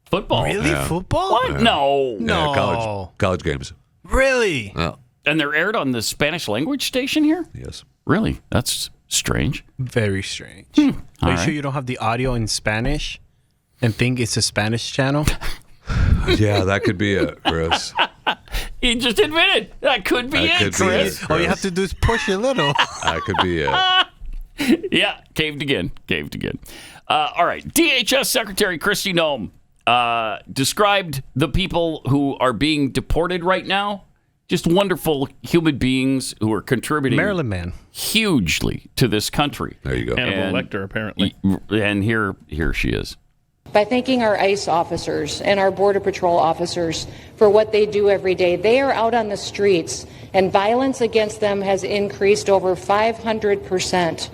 football. Really? Yeah. Football? What? Yeah. No. No. College games. Really? Yeah. And they're aired on the Spanish language station here? Yes. Really? That's strange. Very strange. Are you right. sure you don't have the audio in Spanish and think it's a Spanish channel? Yeah, that could be it, Chris. He just admitted that could be That it, could be Chris. it, All you have to do is push a little. That could be it. Yeah, caved again. All right. DHS Secretary Kristi Noem described the people who are being deported right now. Just wonderful human beings who are contributing Maryland man. hugely to this country. There you go. Hannibal Lecter, apparently. And here she is. By thanking our ICE officers and our Border Patrol officers for what they do every day. They are out on the streets, and violence against them has increased over 500%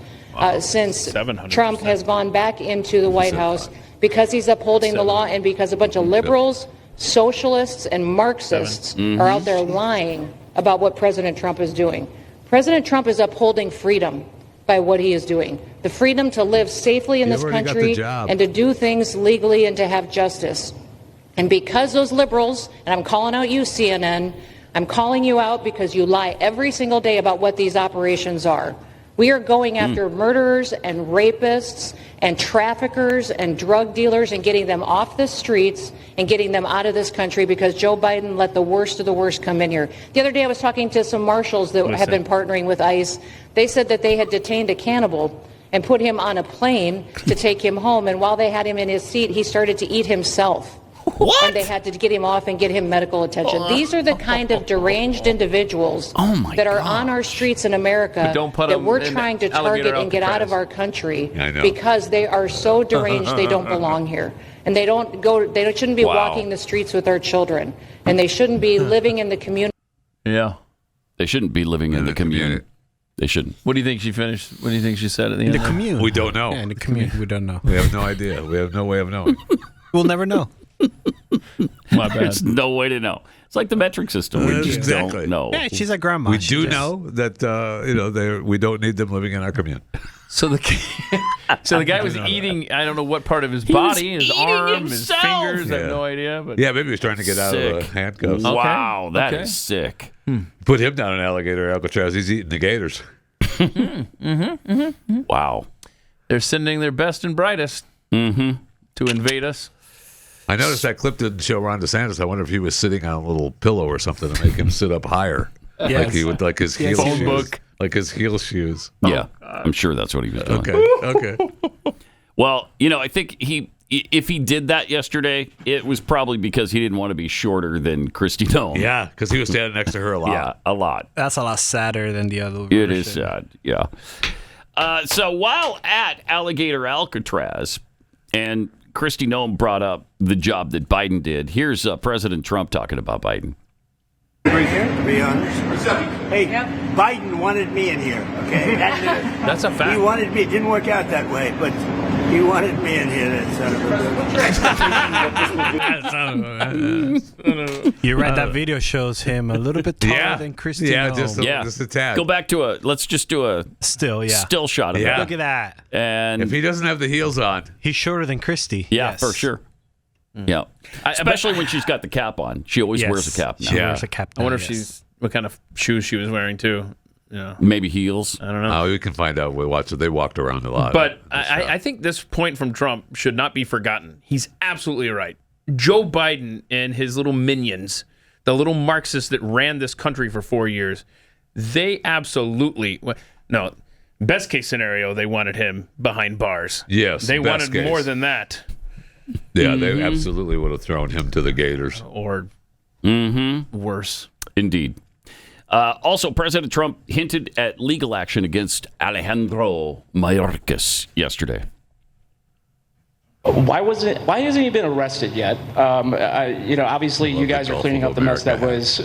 since 700%. Trump has gone back into the White House because he's upholding the law and because a bunch of liberals, socialists, and Marxists are out there lying about what President Trump is doing. President Trump is upholding freedom by what he is doing. The freedom to live safely in this country and to do things legally and to have justice. And because those liberals, and I'm calling out you, CNN, I'm calling you out because you lie every single day about what these operations are. We are going after murderers and rapists and traffickers and drug dealers and getting them off the streets and getting them out of this country because Joe Biden let the worst of the worst come in here. The other day I was talking to some marshals that have been partnering with ICE. They said that they had detained a cannibal and put him on a plane to take him home. And while they had him in his seat, he started to eat himself. What? And they had to get him off and get him medical attention. These are the kind of deranged individuals that are on our streets in America that we're trying to target and get out of our country because they are so deranged they don't belong here. And they shouldn't be walking the streets with our children. And they shouldn't be living in the community. Yeah. They shouldn't be living in the commune. They shouldn't. What do you think she finished? What do you think she said at the end? The commune. We don't know. Yeah, in the commune. We don't know. We have no idea. We have no way of knowing. We'll never know. My bad. There's no way to know. It's like the metric system. We just don't know. Yeah, she's a grandma. We do know that we don't need them living in our commune. So the guy was eating. I don't know what part of his body, his arm, his fingers. I have no idea. But maybe he was trying to get out of the handcuffs. Okay. Wow, that is sick. Put him down in Alligator Alcatraz. He's eating the gators. Wow. They're sending their best and brightest to invade us. I noticed that clip didn't show Ron DeSantis. I wonder if he was sitting on a little pillow or something to make him sit up higher, like he would, like his heel phone shoes, book. like his heel shoes. Yeah, I'm sure that's what he was doing. Okay. Well, I think if he did that yesterday, it was probably because he didn't want to be shorter than Kristi Noem. Yeah, because he was standing next to her a lot. Yeah, a lot. That's a lot sadder than the other version. It is sad, yeah. So while at Alligator Alcatraz, and Kristi Noem brought up the job that Biden did, here's President Trump talking about Biden. Right here, to be honest. Hey, Biden wanted me in here, okay? That's a fact. He wanted me. It didn't work out that way, but he wanted me in here, that son of a bitch. You're right. That video shows him a little bit taller than Kristi Noem. Just a tad. Go back to let's just do a still shot of Yeah. that. Look at that. And if he doesn't have the heels on, he's shorter than Kristi. Yeah, Yes. for sure. Yeah, especially when she's got the cap on. She always wears a cap now. She wears a cap. I wonder if what kind of shoes she was wearing too. Yeah, maybe heels. I don't know. We can find out. We watched it. They walked around a lot. But I think this point from Trump should not be forgotten. He's absolutely right. Joe Biden and his little minions, the little Marxists that ran this country for 4 years, they absolutely best case scenario, they wanted him behind bars. Yes, they best wanted case. more than that. Yeah, they absolutely would have thrown him to the Gators. Or worse. Indeed. Also, President Trump hinted at legal action against Alejandro Mayorkas yesterday. Why hasn't he been arrested yet? Obviously you guys are cleaning up the mess that was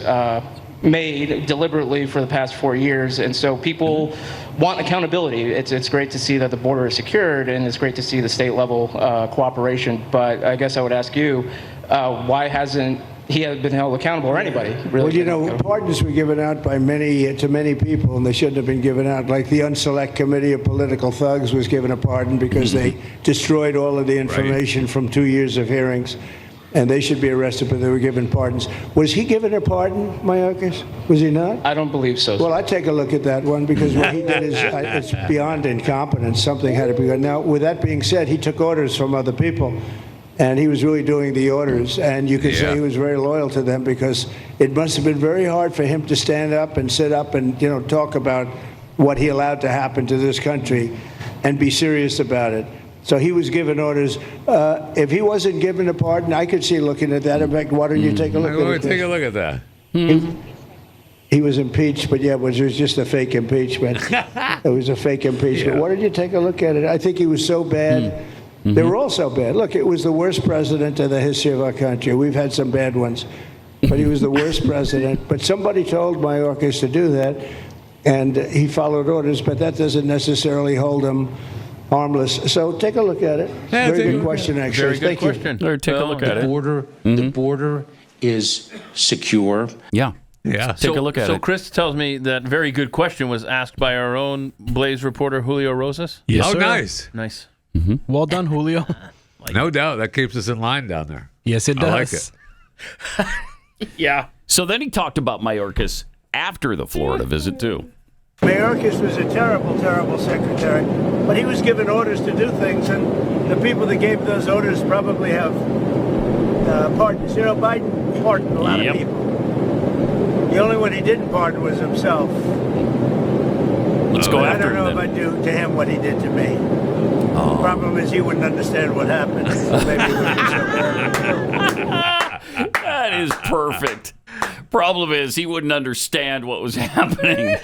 made deliberately for the past 4 years, and so people want accountability. It's great to see that the border is secured, and it's great to see the state level cooperation. But I guess I would ask you, why hasn't he had been held accountable, or anybody. Really. Well, you know, pardons were given out by to many people, and they shouldn't have been given out. Like the Unselect Committee of Political Thugs was given a pardon because they destroyed all of the information from 2 years of hearings, and they should be arrested, but they were given pardons. Was he given a pardon, Mayorkas? Was he not? I don't believe so. Well, I'd take a look at that one because what he did is it's beyond incompetence. Something had to be done. Now, with that being said, he took orders from other people. And he was really doing the orders. And you could say he was very loyal to them because it must have been very hard for him to stand up and sit up and, you know, talk about what he allowed to happen to this country and be serious about it. So he was given orders. If he wasn't given a pardon, I could see looking at that. In fact, why don't you take a look at it? Take a look at that. He was impeached, but it was just a fake impeachment. It was a fake impeachment. Why don't you take a look at it? I think he was so bad. They were all so bad. Look, it was the worst president in the history of our country. We've had some bad ones, but he was the worst president. But somebody told Mayorkas to do that, and he followed orders, but that doesn't necessarily hold him harmless. So take a look at it. Very good question, actually. Very good question. Take a look at it. The border is secure. Yeah. Take a look at it. So Chris tells me that very good question was asked by our own Blaze reporter, Julio Rosas. Yes, sir. Nice. Nice. Well done, Julio. No doubt. That keeps us in line down there. Yes, it does. I like it. Yeah. So then he talked about Mayorkas after the Florida visit, too. Mayorkas was a terrible, terrible secretary, but he was given orders to do things, and the people that gave those orders probably have pardons. You know, Biden pardoned a lot of people. The only one he didn't pardon was himself. Let's go after him. I don't know if I'd do to him what he did to me. The problem is he wouldn't understand what happened. So maybe it wouldn't be so bad. That is perfect. Problem is he wouldn't understand what was happening.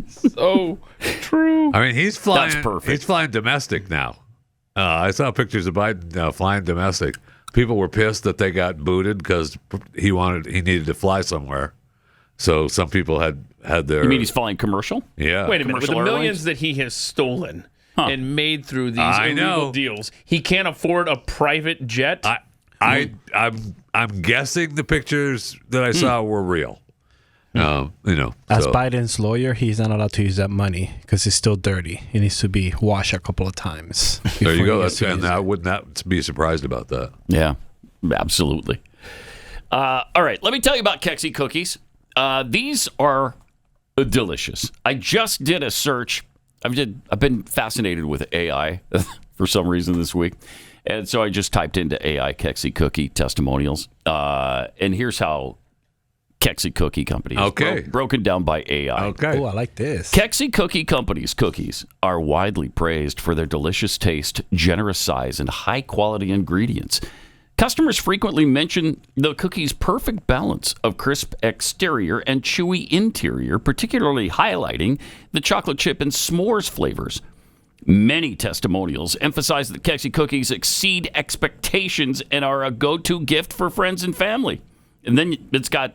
So true. I mean, he's flying. That's perfect. He's flying domestic now. I saw pictures of Biden flying domestic. People were pissed that they got booted because he needed to fly somewhere. So some people had their. You mean he's flying commercial? Yeah. Wait a minute. With the Commercial millions that he has stolen and made through these illegal deals, he can't afford a private jet. I'm guessing the pictures that I saw were real. As Biden's lawyer, he's not allowed to use that money because it's still dirty. It needs to be washed a couple of times. There you go. And I would not be surprised about that. Yeah, absolutely. All right, let me tell you about Kexi cookies. These are delicious. I just did a search. I've been fascinated with AI for some reason this week. And so I just typed into AI Kexi cookie testimonials. And here's how Kexi Cookie Company is broken down by AI. Okay. Oh, I like this. Kexi Cookie Company's cookies are widely praised for their delicious taste, generous size, and high-quality ingredients. Customers frequently mention the cookie's perfect balance of crisp exterior and chewy interior, particularly highlighting the chocolate chip and s'mores flavors. Many testimonials emphasize that Kexi cookies exceed expectations and are a go-to gift for friends and family. And then it's got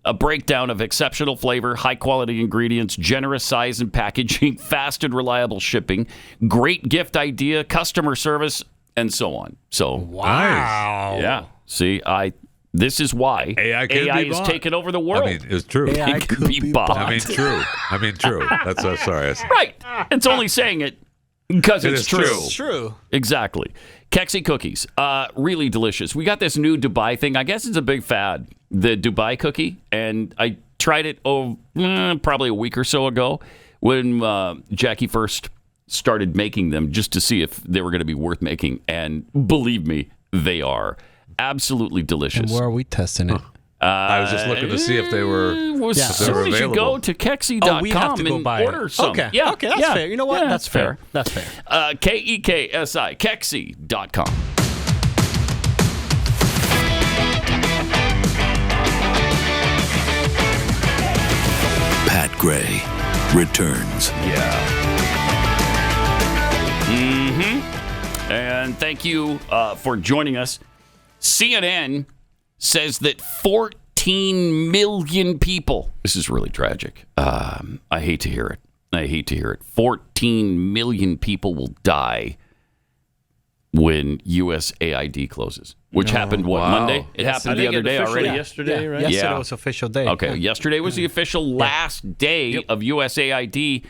a breakdown of exceptional flavor, high-quality ingredients, generous size and packaging, fast and reliable shipping, great gift idea, customer service, and so on. So, wow. Yeah. See, this is why AI is taking over the world. I mean, it's true. AI it could be bought. I mean, true. That's sorry. Right. It's only saying it because it's true. It's true. Exactly. Kexi cookies, really delicious. We got this new Dubai thing. I guess it's a big fad, the Dubai cookie. And I tried it probably a week or so ago when Jackie first started making them just to see if they were going to be worth making. And believe me, they are absolutely delicious. And where are we testing it? I was just looking to see if they were available. Soon as you go to Kexi.com we have to go and buy order it. some. Okay, Yeah, okay, that's fair. You know what? Yeah, That's fair. That's fair. Kexi, Kexi.com. Pat Gray returns. Yeah. And thank you for joining us. CNN says that 14 million people. This is really tragic. I hate to hear it. 14 million people will die when USAID closes, which happened, Monday? It happened the other day already. Yesterday, right? Yesterday was official day. Okay, yesterday was the official last day of USAID.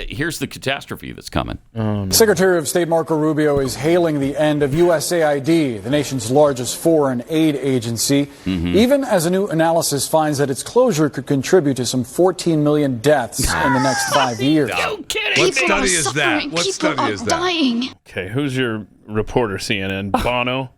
Here's the catastrophe that's coming. Secretary of State Marco Rubio is hailing the end of USAID, the nation's largest foreign aid agency, even as a new analysis finds that its closure could contribute to some 14 million deaths in the next 5 years. No kidding. What study is that? What study is that? Dying. Okay, who's your reporter, CNN? Bono?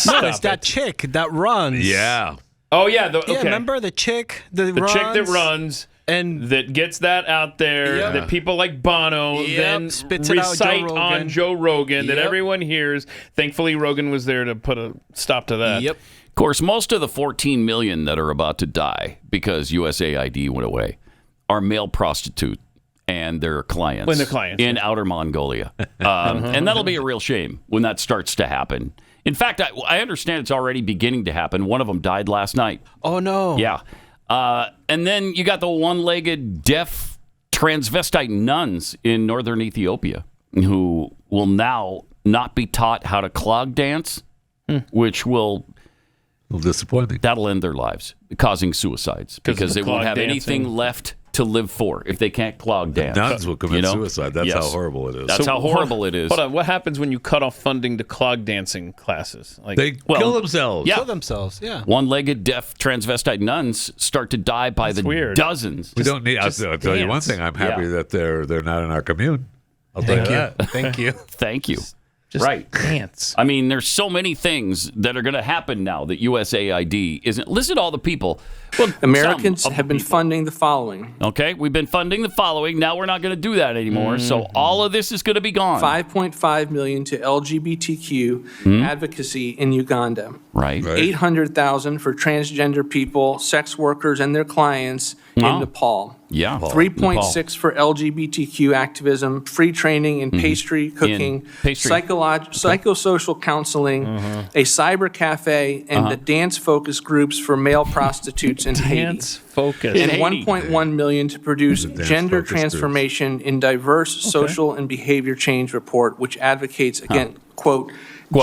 No, it's that chick that runs. Yeah. Oh, yeah. Yeah, remember the chick that runs? Chick that runs. And that gets that out there, that people like Bono then spits it out on Joe Rogan, that everyone hears. Thankfully, Rogan was there to put a stop to that. Of course, most of the 14 million that are about to die because USAID went away are male prostitutes and their clients, in outer Mongolia. And that'll be a real shame when that starts to happen. In fact, I understand it's already beginning to happen. One of them died last night. Oh, no. Yeah. And then you got the one-legged deaf transvestite nuns in northern Ethiopia who will now not be taught how to clog dance, which will disappointing. That'll end their lives, causing suicides because they won't have anything left to live for if they can't clog dance. Nuns will commit suicide. That's how horrible it is. That's how horrible it is. Hold on. What happens when you cut off funding to clog dancing classes? They kill themselves. Yeah. Kill themselves, yeah. One-legged deaf transvestite nuns start to die by dozens. We don't need. I'll tell you one thing. I'm happy that they're not in our commune. I'll tell you that. Thank you. Thank you. Just right. dance. I mean, there's so many things that are going to happen now that USAID isn't. Listen to all the people. Well, Americans have been funding the following. Okay, we've been funding the following. Now we're not going to do that anymore. So all of this is going to be gone. $5.5 million to LGBTQ advocacy in Uganda. Right. 800,000 for transgender people, sex workers, and their clients in Nepal. Yeah. 3.6 for LGBTQ activism, free training in pastry cooking, psychosocial counseling, a cyber cafe, and the dance focus groups for male prostitutes in Haiti. Dance focus. And 1.1 million to produce gender transformation in diverse social and behavior change report, which advocates against quote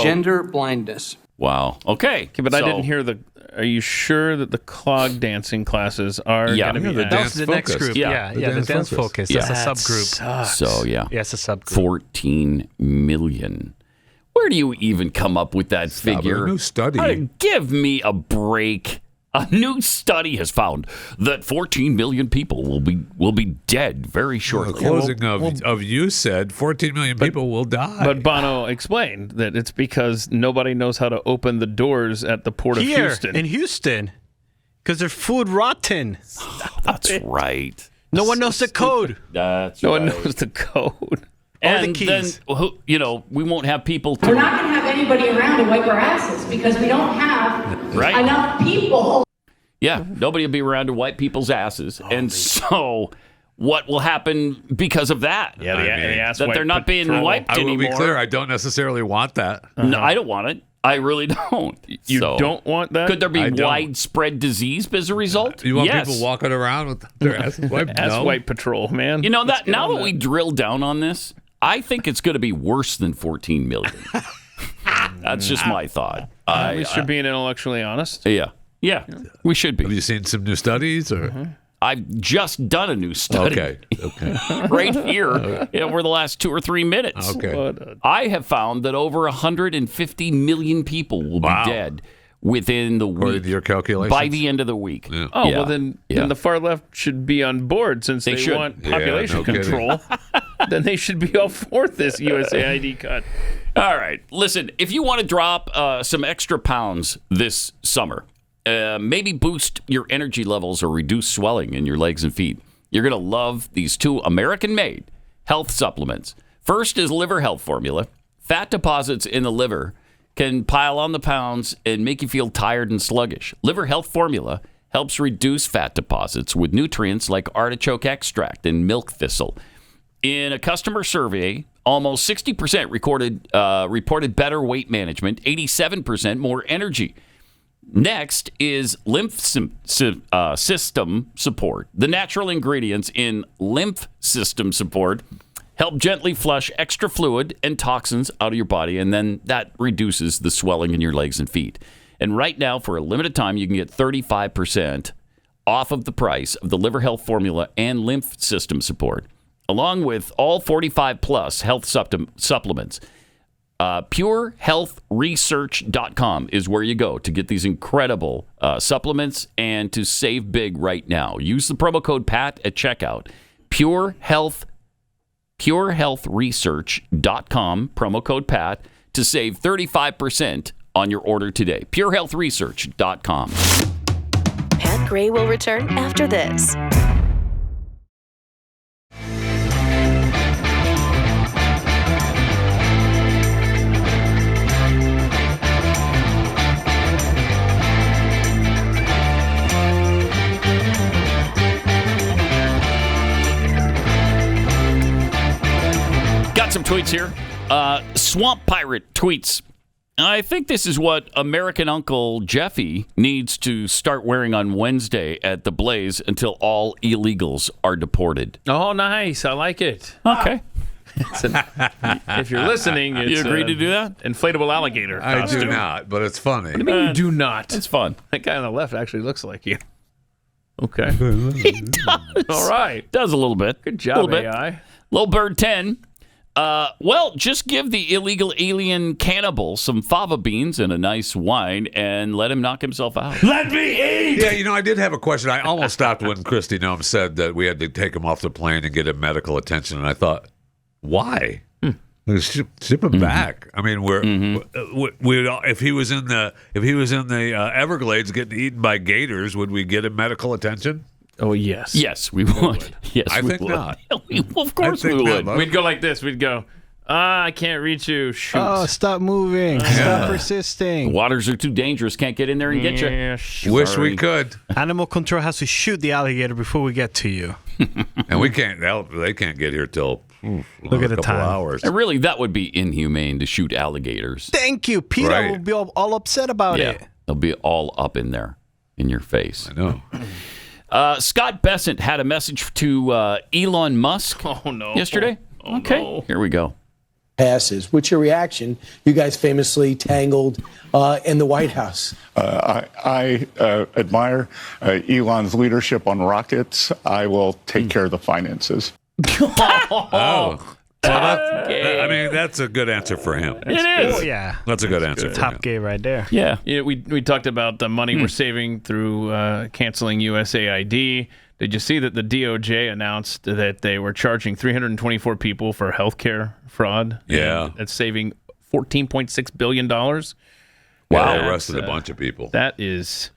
gender blindness. Wow. Okay. But I didn't hear the. Are you sure that the clog dancing classes are going to be that's the next group? Yeah, the dance focus. That's a subgroup. So it's a subgroup. 14 million. Where do you even come up with that figure? A new study. Give me a break. A new study has found that 14 million people will be dead very shortly. The closing of you said 14 million people will die. But Bono explained that it's because nobody knows how to open the doors at the port of Houston. In Houston, because their food rotten. That's right. No one knows the code. No one knows the code. And the keys. Then, we won't have people We're not going to have anybody around to wipe our asses because we don't have enough people. Yeah, nobody will be around to wipe people's asses. And so what will happen because of that? Yeah, that they're not being wiped anymore. I will be clear, I don't necessarily want that. No, I don't want it. I really don't. You don't want that? Could there be widespread disease as a result? You want people walking around with their asses wiped? Ass wipe patrol, man. You know, that now that we drill down on this, I think it's going to be worse than 14 million. That's just my thought. At least you're being intellectually honest. Yeah, we should be. Have you seen some new studies? Or I've just done a new study. Okay. Right here over the last 2 or 3 minutes. Okay. I have found that over 150 million people will be dead within the week. According to your calculations? By the end of the week. Yeah. Well, then the far left should be on board since they want population control. Then they should be all for this USAID cut. All right. Listen, if you want to drop some extra pounds this summer, maybe boost your energy levels or reduce swelling in your legs and feet, you're going to love these 2 American-made health supplements. First is Liver Health Formula. Fat deposits in the liver can pile on the pounds and make you feel tired and sluggish. Liver Health Formula helps reduce fat deposits with nutrients like artichoke extract and milk thistle. In a customer survey, almost 60% reported better weight management, 87% more energy. Next is lymph system support. The natural ingredients in lymph system support help gently flush extra fluid and toxins out of your body, and then that reduces the swelling in your legs and feet. And right now, for a limited time, you can get 35% off of the price of the liver health formula and lymph system support, along with all 45-plus health supplements. PureHealthResearch.com is where you go to get these incredible supplements and to save big right now. Use the promo code PAT at checkout. PureHealthResearch.com, promo code PAT, to save 35% on your order today. PureHealthResearch.com. Pat Gray will return after this. Got some tweets here. Swamp Pirate tweets, I think this is what American Uncle Jeffy needs to start wearing on Wednesday at the Blaze until all illegals are deported. Oh, nice. I like it. Okay. If you're listening, it's you agree to do that? Inflatable alligator costume. I do not, but it's funny. What do you mean you do not? It's fun. That guy on the left actually looks like you. Okay. He does. All right. Does a little bit. Good job, bit. AI. Little Bird 10. Well, just give the illegal alien cannibal some fava beans and a nice wine and let him knock himself out. Let me eat! Yeah, I did have a question. I almost stopped when Kristi Noem said that we had to take him off the plane and get him medical attention, and I thought, why? Ship him back. I mean, if he was in the Everglades getting eaten by gators, would we get him medical attention? Oh, yes. Yes, we would. Yes, I we think would. not. Of course we would. We'd go like this. We'd go, I can't reach you. Shoot. Oh, stop moving. Stop persisting. The waters are too dangerous. Can't get in there and get you. Yeah, Wish we could. Animal control has to shoot the alligator before we get to you. And we can't. They can't get here till Look at the time. Hours. And really, that would be inhumane to shoot alligators. Thank you. PETA Right. will be all upset about it. They'll be all up in there, in your face. I know. Scott Bessent had a message to Elon Musk yesterday. Okay, here we go. Passes. What's your reaction? You guys famously tangled in the White House. I admire Elon's leadership on rockets. I will take care of the finances. I mean, that's a good answer for him. It is. Oh, yeah. That's a good answer for Top him. gay right there. Yeah. We talked about the money we're saving through canceling USAID. Did you see that the DOJ announced that they were charging 324 people for healthcare fraud? Yeah. That's saving $14.6 billion. Wow. They arrested a bunch of people. That's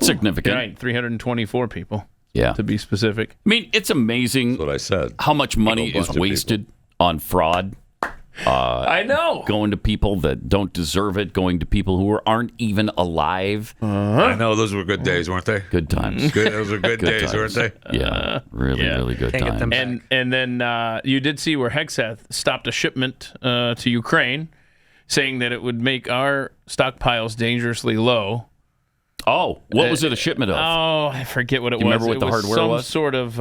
significant. Right, 324 people. Yeah. To be specific. I mean, it's amazing That's what I said. how much money is wasted on fraud. I know. Going to people that don't deserve it, going to people who aren't even alive. I know those were good days, weren't they? Good times. Those were good days, weren't they? Yeah, really good times. And then you did see where Hegseth stopped a shipment to Ukraine, saying that it would make our stockpiles dangerously low. Oh, what was it a shipment of? Oh, I forget what it was. You remember what the hardware was? Some sort of,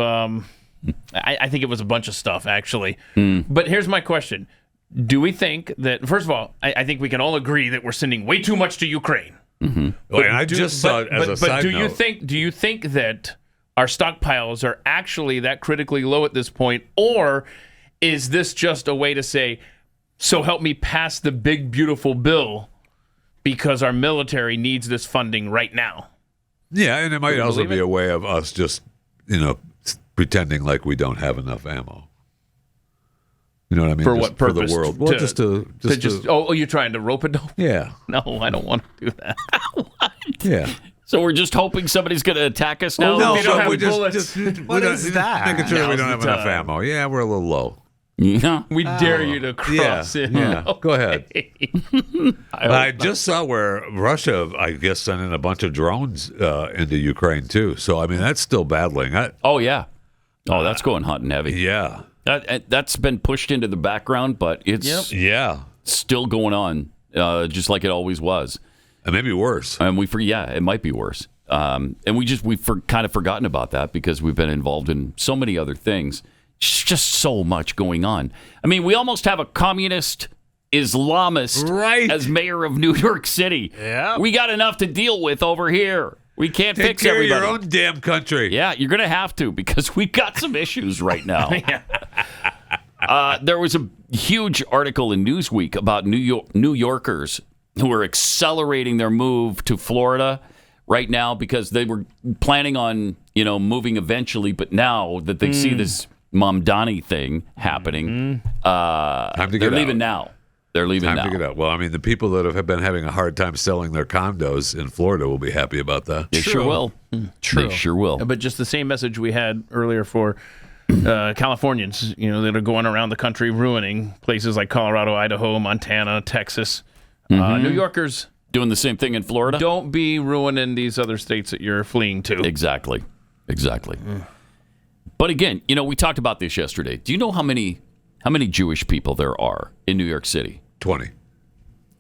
I think it was a bunch of stuff, actually. But here's my question. Do we think that, first of all, I think we can all agree that we're sending way too much to Ukraine. Mm-hmm. Well, I just saw it as a side note. Do you think that our stockpiles are actually that critically low at this point, or is this just a way to say, so help me pass the big, beautiful bill because our military needs this funding right now? Yeah, and it might also be a way of us just, pretending like we don't have enough ammo. You know what I mean? For what purpose? For the world. Well, you're trying to rope a dope? Yeah. No, I don't want to do that. What? Yeah. So we're just hoping somebody's going to attack us now? No, they don't have we bullets. What is that? Making sure we don't have enough ammo. Yeah, we're a little low. Yeah. We dare you to cross in. Yeah, go ahead. I hope just saw where Russia, I guess, sent in a bunch of drones into Ukraine, too. So, I mean, that's still battling. Oh, yeah. Oh, that's going hot and heavy. Yeah. That's been pushed into the background, but it's still going on, just like it always was. And maybe worse. And it might be worse. And we've kind of forgotten about that because we've been involved in so many other things. It's just so much going on. I mean, we almost have a communist Islamist as mayor of New York City. Yeah. We got enough to deal with over here. We can't Take fix care everybody. of your own damn country. Yeah, you're going to have to because we got some issues right now. There was a huge article in Newsweek about New Yorkers who are accelerating their move to Florida right now because they were planning on, moving eventually, but now that they see this Mamdani thing happening, they're leaving now. They're leaving now. Time to get out. Well, I mean, the people that have been having a hard time selling their condos in Florida will be happy about that. They sure will. True. They sure will. But just the same message we had earlier for Californians, that are going around the country ruining places like Colorado, Idaho, Montana, Texas. New Yorkers doing the same thing in Florida. Don't be ruining these other states that you're fleeing to. Exactly. But again, we talked about this yesterday. Do you know how many Jewish people there are in New York City? 20.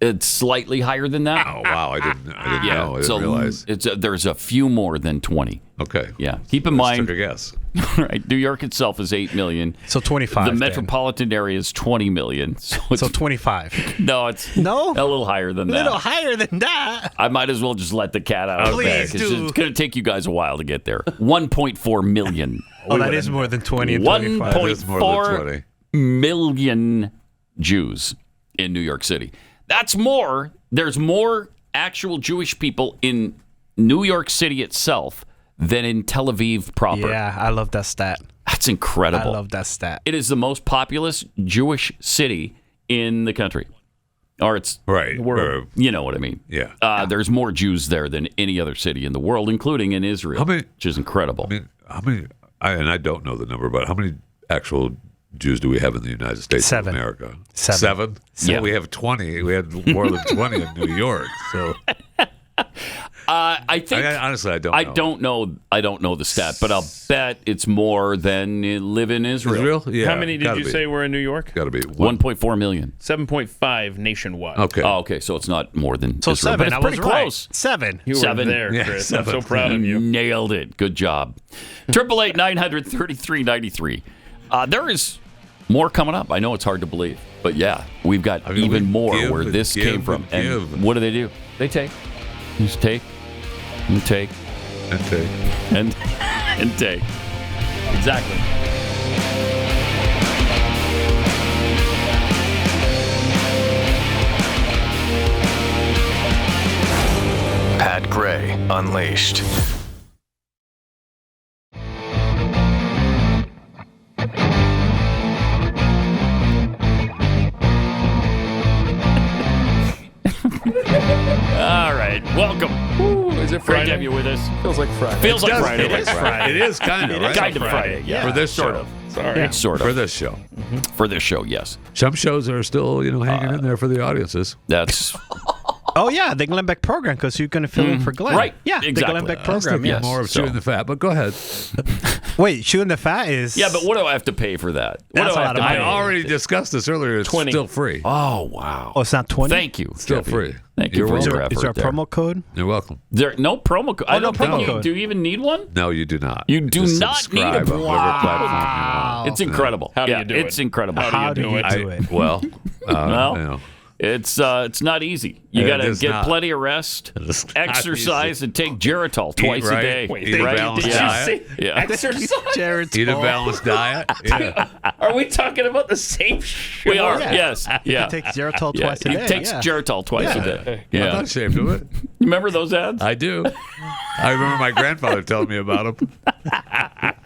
It's slightly higher than that. Oh, wow. I didn't know. I didn't realize. There's a few more than 20. Okay. Yeah. Keep in mind. Took a guess. Right. New York itself is 8 million. So 25. The metropolitan area is 20 million. So 25. No, it's a little higher than that. A little higher than that. I might as well just let the cat out of the bag. Please do. It's going to take you guys a while to get there. 1.4 million. That is more than 20 and 25. 1.4 million Jews in New York City. That's more. There's more actual Jewish people in New York City itself than in Tel Aviv proper. Yeah, I love that stat. That's incredible. I love that stat. It is the most populous Jewish city in the country. Or it's right. You know what I mean. Yeah. There's more Jews there than any other city in the world, including in Israel, which is incredible. How many, and I don't know the number, but how many actual Jews do we have in the United States of America? Seven? Yeah. We have 20. We had more than 20 in New York. So I think honestly, I don't know. I don't know the stat, but I'll bet it's more than live in Israel. Yeah. How many did you say were in New York? Got to be 1.4 million. 7.5 nationwide. Okay. Oh, okay. So it's not more than So Israel, 7. but it's I pretty was right. close. 7. You were there, Chris. I'm so proud of you. Nailed it. Good job. 888-900-3393. There is more coming up. I know it's hard to believe, but yeah, we've got even more where this came from. And what do? They take. Just take. And take. And take. And take. Exactly. Pat Gray Unleashed. All right, welcome. Is it Great Friday? to have you with us. Feels like Friday. Feels like Friday. It is Friday. It is kind of, right? Kind of Friday. Yeah. For this sort show. of. Sorry. Yeah, sort of. For this show. For this show, yes. Some shows are still, hanging in there for the audiences. That's Oh, yeah, the Glenn Beck program, because you're going to fill in for Glenn. Right. Yeah, Exactly. the Glenn Beck program, yes. More of chewing the fat, but go ahead. Wait, chewing the fat is... Yeah, but what do I have to pay for that? What That's do I a have lot to of pay? I already discussed this earlier. It's 20. still free. Oh, wow. Oh, it's not 20? Thank you. Still Jeffy. free. Thank you You're for welcome. your effort Is there a there. promo code? You're welcome. There no promo code. I no don't think promo you code. do. You even need one? No, you do not. You do Just not need subscribe a on whatever platform Wow. It's incredible. How do yeah, you do it's it? incredible. How do you do it? Well, Well, it's not easy. You It got to is get not. plenty of rest, It's not exercise, easy. and take Geritol twice right. a day. Wait, Eat a right? balanced Yeah. diet. Yeah. Exercise? Jared's Eat a fault. balanced diet. Yeah. Are we talking about the same show? We are. Yeah. Yes. Yeah. He takes Geritol Yeah, twice a he day. takes yeah. Geritol twice a day. I'm Yeah. not ashamed of it. You remember those ads? I do. I remember my grandfather telling me about them.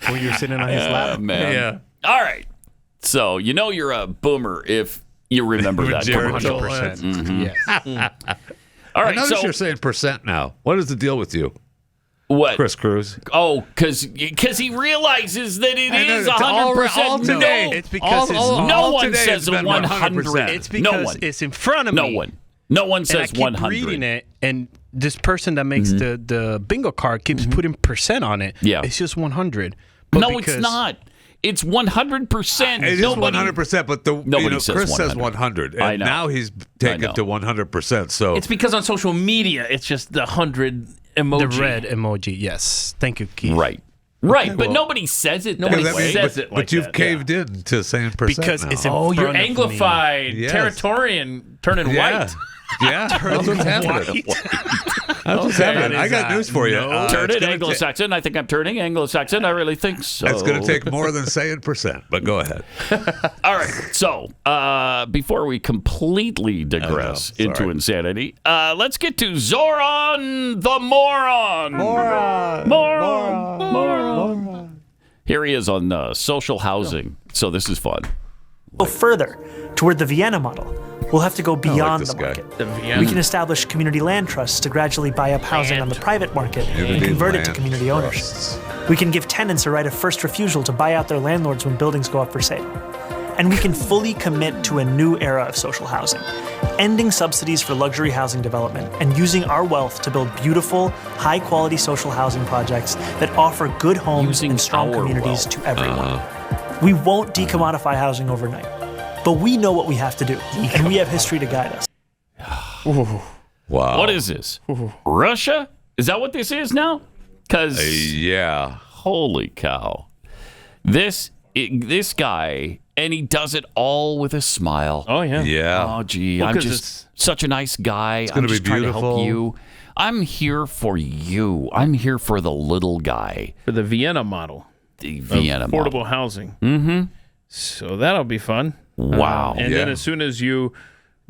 When you were sitting on his lap. Man. Yeah. All right. So you're a boomer if you remember that. Geritol. 100%. Yes. All I right. notice So you're saying percent now. What is the deal with you, what? Chris Cruz? Oh, because he realizes that it I know, is it's all 100%. today. No, It's because no one today says it's been 100. 100%. It's because no one. it's in front of me. No one And I says keep 100. reading it, and this person that makes the bingo card keeps putting percent on it. Yeah. It's just 100. No, it's not. It's 100%. It is 100%, but Nobody says Chris 100. says 100, I and know. now he's taken it to 100%. So It's because on social media, it's just the 100 emoji. The red emoji, yes. Thank you, Keith. Right. Right, but nobody says it that way. But you've caved in to saying percent because now. it's in you're front of Anglified, Yes. Territorian, turning white. Yeah, that's what's happening. That's what's happening. I got news for you. Turning Anglo-Saxon. I think I'm turning Anglo-Saxon. I really think so. It's going to take more than saying percent, but go ahead. All right. So before we completely digress into insanity, let's get to Zohran the Moron. Moron. Here he is on social housing. So this is fun. Go further toward the Vienna model. We'll have to go beyond the market. We can establish community land trusts to gradually buy up housing on the private market and convert it to community ownership. We can give tenants a right of first refusal to buy out their landlords when buildings go up for sale. And we can fully commit to a new era of social housing, ending subsidies for luxury housing development and using our wealth to build beautiful, high-quality social housing projects that offer good homes and strong communities to everyone. We won't decommodify housing overnight, but we know what we have to do, and we have history to guide us. Wow. What is this? Russia? Is that what this is now? Because holy cow, this guy, and he does it all with a smile. Oh yeah, yeah. Oh gee, I'm just such a nice guy. I'm just trying to help you. I'm here for you. I'm here for the little guy. For the Vienna model. The Vienna affordable model. housing. Mm-hmm. So that'll be fun. Wow. And then as soon as you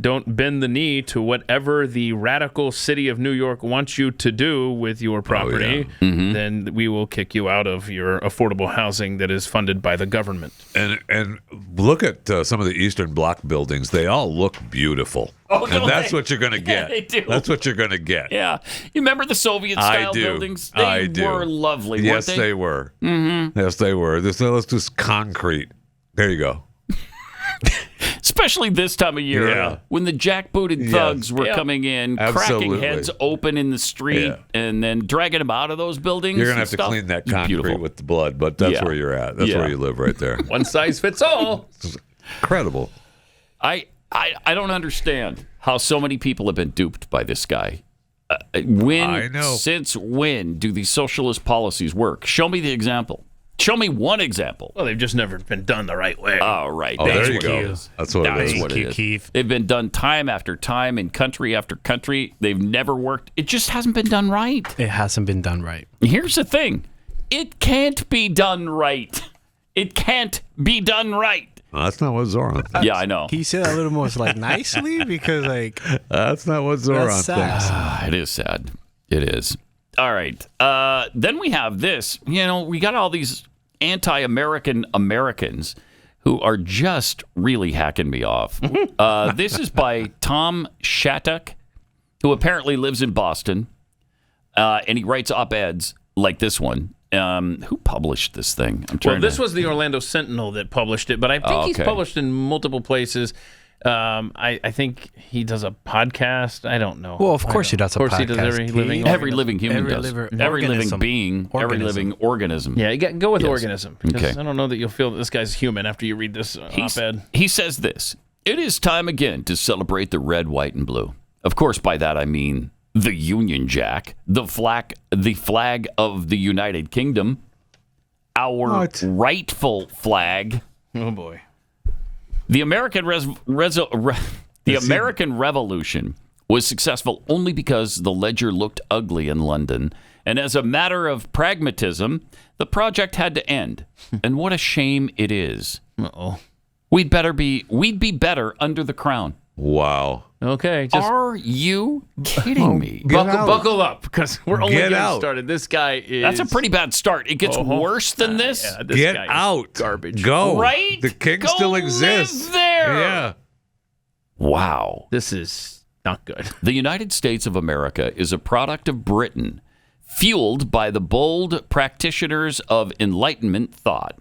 don't bend the knee to whatever the radical city of New York wants you to do with your property, then we will kick you out of your affordable housing that is funded by the government. And look at some of the Eastern Bloc buildings. They all look beautiful. Oh, and that's what you're going to get. They do. That's what you're going to get. Yeah. You remember the Soviet-style buildings? They were lovely, yes, weren't they? were. Mm-hmm. Yes, they were. Let's just concrete. There you go. Especially this time of year when the jackbooted thugs were coming in, cracking heads open in the street, and then dragging them out of those buildings. You're going to have to clean that concrete with the blood, but that's where you're at. That's where you live right there. One size fits all. It's incredible. I don't understand how so many people have been duped by this guy. Since when do these socialist policies work? Show me the example. Show me one example. Well, they've just never been done the right way. Oh, right. Oh, there you go. That's what it is. What it is. They've been done time after time in country after country. They've never worked. It just hasn't been done right. It hasn't been done right. Here's the thing. It can't be done right. It can't be done right. Well, that's not what Zohran thinks. Yeah, I know. Can you say that a little more nicely? Because that's not what Zohran thinks. It is sad. It is. All right. Then we have this. We got all these anti-American Americans who are just really hacking me off. This is by Tom Shattuck, who apparently lives in Boston, and he writes op-eds like this one. Who published this thing? This was the Orlando Sentinel that published it, but I think he's published in multiple places. I think he does a podcast. I don't know. Well, of course he does a podcast. Of course he does every living human does. Every living being, every living organism. Yeah, go with organism. Because I don't know that you'll feel that this guy's human after you read this op-ed. He says this. It is time again to celebrate the red, white, and blue. Of course, by that I mean the Union Jack, the flag of the United Kingdom, our rightful flag. Oh, boy. The American American Revolution was successful only because the ledger looked ugly in London, and as a matter of pragmatism, the project had to end. And what a shame it is. Uh-oh. We'd be better under the crown. Wow. Okay. Are you kidding me? Buckle up, because we're only getting started. This guy is... That's a pretty bad start. It gets worse than this. Yeah, this Get guy out. Is garbage. Go. Right? The king still exists. Live there. Yeah. Wow. This is not good. The United States of America is a product of Britain, fueled by the bold practitioners of Enlightenment thought.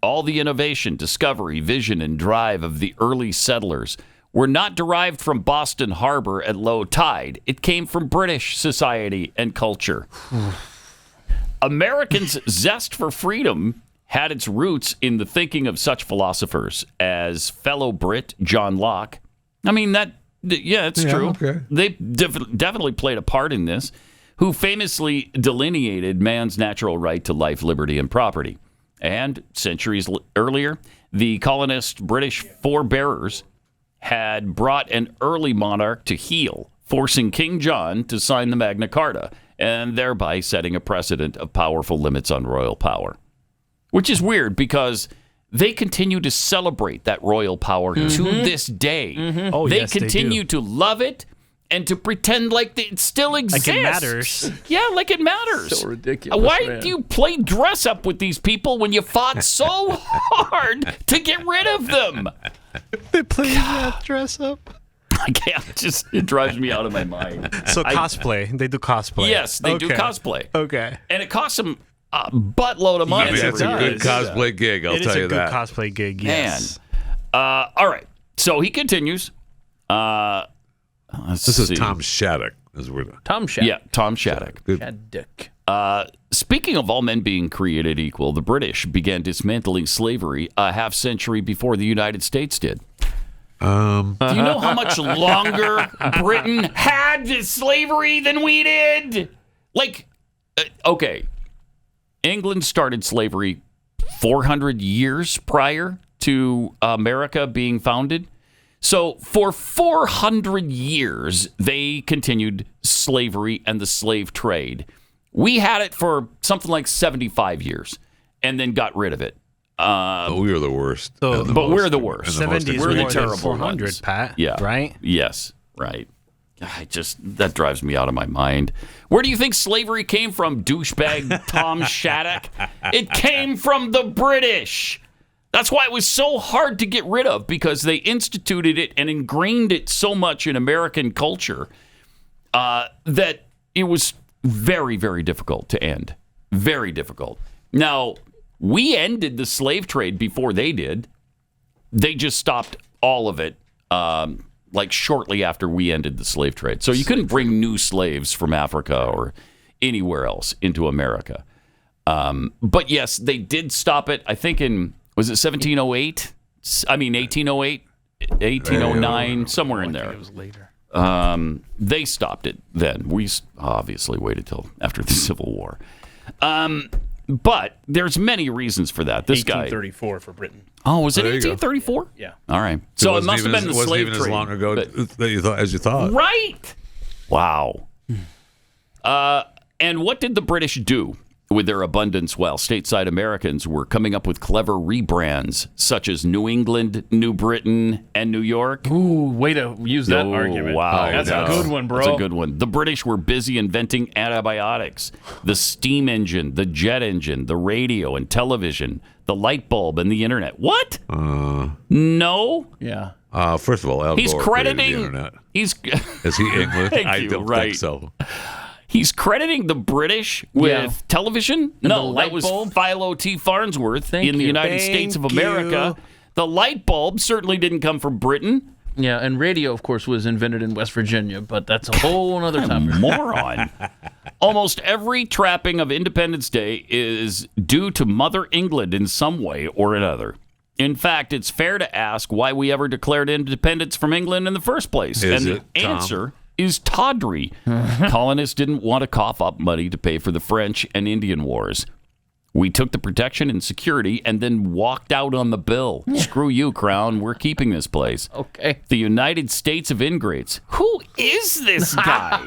All the innovation, discovery, vision, and drive of the early settlers were not derived from Boston Harbor at low tide. It came from British society and culture. Americans' zest for freedom had its roots in the thinking of such philosophers as fellow Brit John Locke. I mean, it's true. Okay. They definitely played a part in this. who famously delineated man's natural right to life, liberty, and property. And centuries earlier, the colonist British forebearers had brought an early monarch to heel, forcing King John to sign the Magna Carta, and thereby setting a precedent of powerful limits on royal power. Which is weird because they continue to celebrate that royal power to this day. Oh, they yes, they continue do. to love it and to pretend like it still exists. Like it matters. Yeah, like it matters. So ridiculous. Why man. do you play dress up with these people when you fought so hard to get rid of them? They play that dress up. I can't. It drives me out of my mind. So cosplay. They do cosplay. Yes, they do cosplay. Okay. And it costs them a buttload of money. I mean, it's a good cosplay gig, I'll tell you that. It is a good cosplay gig, yes. Man. All right. So he continues. This is Tom Shattuck. Tom Shattuck. Yeah, Tom Shattuck. Shattuck. Speaking of all men being created equal, the British began dismantling slavery a half century before the United States did. Do you know how much longer Britain had this slavery than we did? Okay, England started slavery 400 years prior to America being founded. So for 400 years, they continued slavery and the slave trade. We had it for something like 75 years and then got rid of it. But we were the worst. But we're the worst. 70 is we're the more terrible than 400, ones. Pat. Yeah. Right? Yes. Right. That drives me out of my mind. Where do you think slavery came from, douchebag Tom Shattuck? It came from the British. That's why it was so hard to get rid of, because they instituted it and ingrained it so much in American culture that it was very, very difficult to end. Very difficult. Now, we ended the slave trade before they did. They just stopped all of it shortly after we ended the slave trade. So you couldn't bring new slaves from Africa or anywhere else into America. But yes, they did stop it, I think was it 1708? I mean, 1808, 1809, somewhere in there. It was later. They stopped it then. We obviously waited till after the Civil War. But there's many reasons for that. This 1834 for Britain. Oh, was it 1834? Yeah. All right. So it must have been the slave trade. It wasn't even trade. as long ago as you thought. Right. Wow. And what did the British do with their abundance while stateside Americans were coming up with clever rebrands such as New England, New Britain, and New York? Ooh, way to use that argument. Wow. That's a good one, bro. That's a good one. The British were busy inventing antibiotics, the steam engine, the jet engine, the radio and television, the light bulb, and the internet. What? No? Yeah. First of all, Al He's Gore crediting created the internet. Is he English? Thank I you, don't right. think so. He's crediting the British with television? And No, the that light was bulb? Philo T. Farnsworth in the you. United States of America. The light bulb certainly didn't come from Britain. Yeah, and radio, of course, was invented in West Virginia, but that's a whole other topic. Moron. Almost every trapping of Independence Day is due to Mother England in some way or another. In fact, it's fair to ask why we ever declared independence from England in the first place. Is and it, the Tom? answer is tawdry. Colonists didn't want to cough up money to pay for the French and Indian wars. We took the protection and security and then walked out on the bill. Screw you, Crown. We're keeping this place. Okay. The United States of Ingrates. Who is this guy?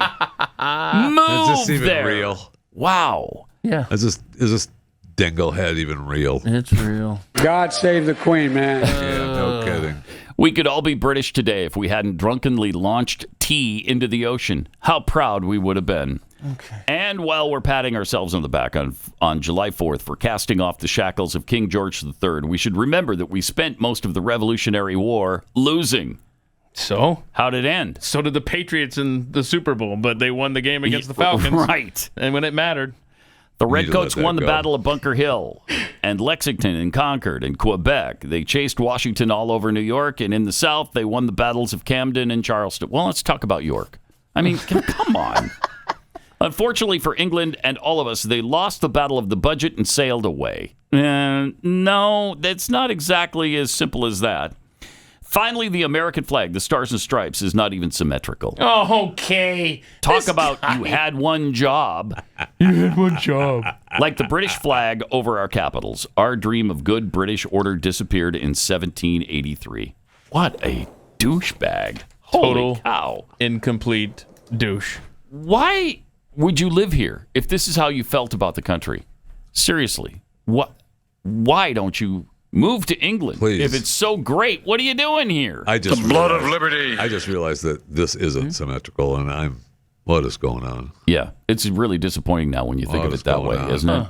Move Is this even there. real? Wow. Yeah. Is this dinglehead even real? It's real. God save the Queen, man. Yeah, no kidding. We could all be British today if we hadn't drunkenly launched tea into the ocean. How proud we would have been. Okay. And while we're patting ourselves on the back on July 4th for casting off the shackles of King George III, we should remember that we spent most of the Revolutionary War losing. So? How'd it end? So did the Patriots in the Super Bowl, but they won the game against the Falcons. Right. And when it mattered. The Redcoats won the Battle of Bunker Hill and Lexington and Concord and Quebec. They chased Washington all over New York, and in the South, they won the battles of Camden and Charleston. Well, let's talk about York. I mean, come on. Unfortunately for England and all of us, they lost the Battle of the Budget and sailed away. No, that's not exactly as simple as that. Finally, the American flag, the stars and stripes, is not even symmetrical. Okay. Talk about you had one job. You had one job. Like the British flag over our capitals. Our dream of good British order disappeared in 1783. What a douchebag. Total Holy cow. incomplete douche. Why would you live here if this is how you felt about the country? Seriously. Why don't you move to England? Please. If it's so great, what are you doing here? The blood of liberty. I just realized that this isn't symmetrical, and what is going on? Yeah, it's really disappointing now when you think of it that way, isn't it?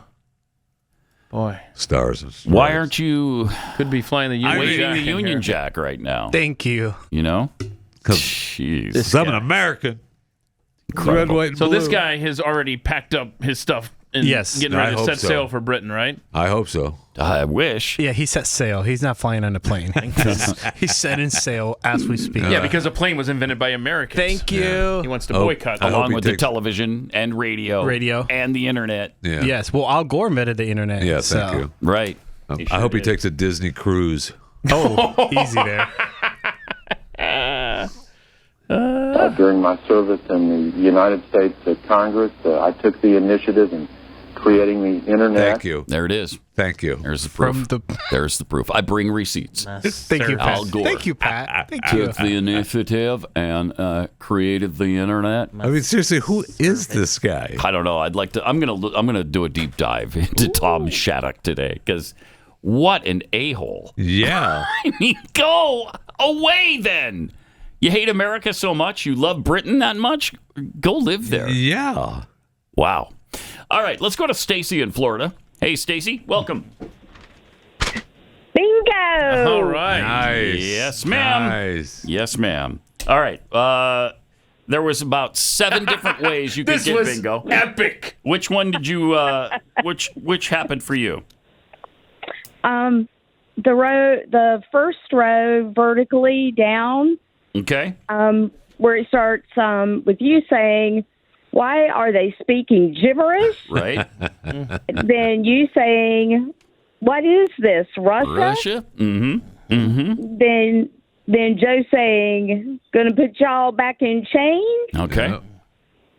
Boy. Stars and stripes. Why aren't you could be flying the waving the Union Jack right now? Thank you. You know? Jeez. I'm an American. Incredible. Red, white, and So this blue. guy has already packed up his stuff and Yes. getting I ready to hope set so. sail for Britain, right? I hope so. I wish. Yeah, he set sail. He's not flying on a plane. He's setting sail as we speak. Yeah, because a plane was invented by Americans. Thank you. He wants to boycott. Along with the television and radio. And the internet. Yeah. Yes. Well, Al Gore invented the internet. Yeah, thank you. Right. I hope he takes a Disney cruise. Oh, easy there. During my service in the United States Congress, I took the initiative in creating the internet. Thank you. There it is. Thank you. There's the proof. There's the proof. I bring receipts. Thank you, Pat. Al Gore. Thank you, Pat. Thank you. Took the initiative and created the internet. I mean, seriously, who is this guy? I don't know. I'd like to. I'm gonna do a deep dive into Tom Shattuck today because what an a-hole. Yeah. I mean, go away then. You hate America so much, you love Britain that much, go live there. Yeah. Wow. All right, let's go to Stacy in Florida. Hey, Stacy, welcome. Bingo! All right. Nice. Yes, ma'am. Nice. Yes, ma'am. All right. There was about 7 different ways you could This get was bingo. epic. Which one did you? Which happened for you? The first row vertically down, Okay. where it starts with you saying, "Why are they speaking gibberish?" Right. Then you saying, "What is this, Russia?" Russia. Mm-hmm. Mm-hmm. Then Joe saying, "Gonna put y'all back in chains." Okay.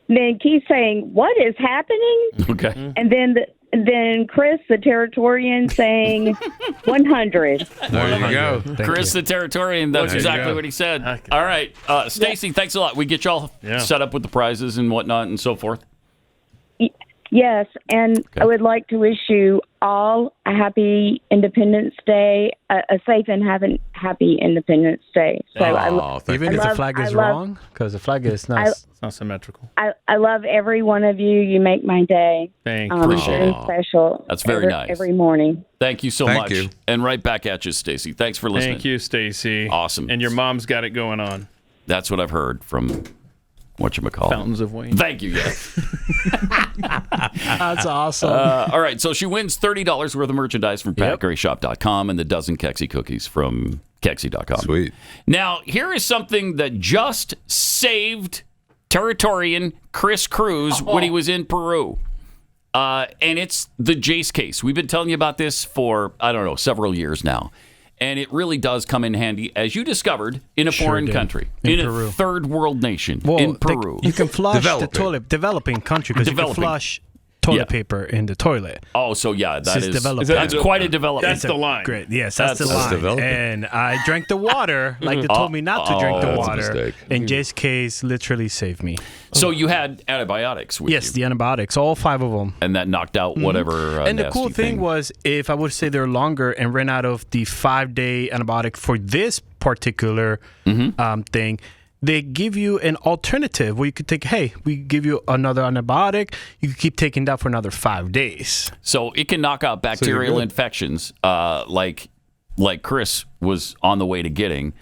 Then Keith saying, "What is happening?" Okay. And then Chris, the Territorian, saying 100. There you go. Chris, the Territorian. That's There you exactly go. what he said. All right. Stacy, thanks a lot. We get y'all set up with the prizes and whatnot and so forth. Yes, and I would like to wish you all a happy Independence Day, a safe and happy Independence Day. So Even if the flag is wrong, because the flag is not. It's not symmetrical. I love every one of you. You make my day. Thank Appreciate very it. special. That's very nice. Every morning. Thank you so Thank much. you. And right back at you, Stacy. Thanks for listening. Thank you, Stacy. Awesome. And your mom's got it going on. That's what I've heard from whatchamacallit. Fountains of Wayne. Thank you, yes. That's awesome. All right, so she wins $30 worth of merchandise from PatGrayShop.com and the dozen Kexi cookies from Kexi.com. Sweet. Now, here is something that just saved Territorian Chris Cruz when he was in Peru. And it's the Jace case. We've been telling you about this for, several years now. And it really does come in handy, as you discovered, in a foreign country, in Peru. a third world nation, Well, in Peru. you can flush the toilet, developing country, because you can Developing. flush toilet paper in the toilet. Oh, so yeah, that It's is developing. that's quite a development. That's the line. Great. Yes, that's the That's line. developing. And I drank the water like they told me not to drink the that's a water. mistake. And Jay's case literally saved me. So you had antibiotics with Yes, you, the antibiotics, all 5 of them. and that knocked out whatever. And the nasty cool thing was, if I would say they're longer and ran out of the 5-day antibiotic for this particular thing, they give you an alternative where you could take, hey, we give you another antibiotic. You can keep taking that for another 5 days. So it can knock out bacterial infections, like Chris was on the way to getting,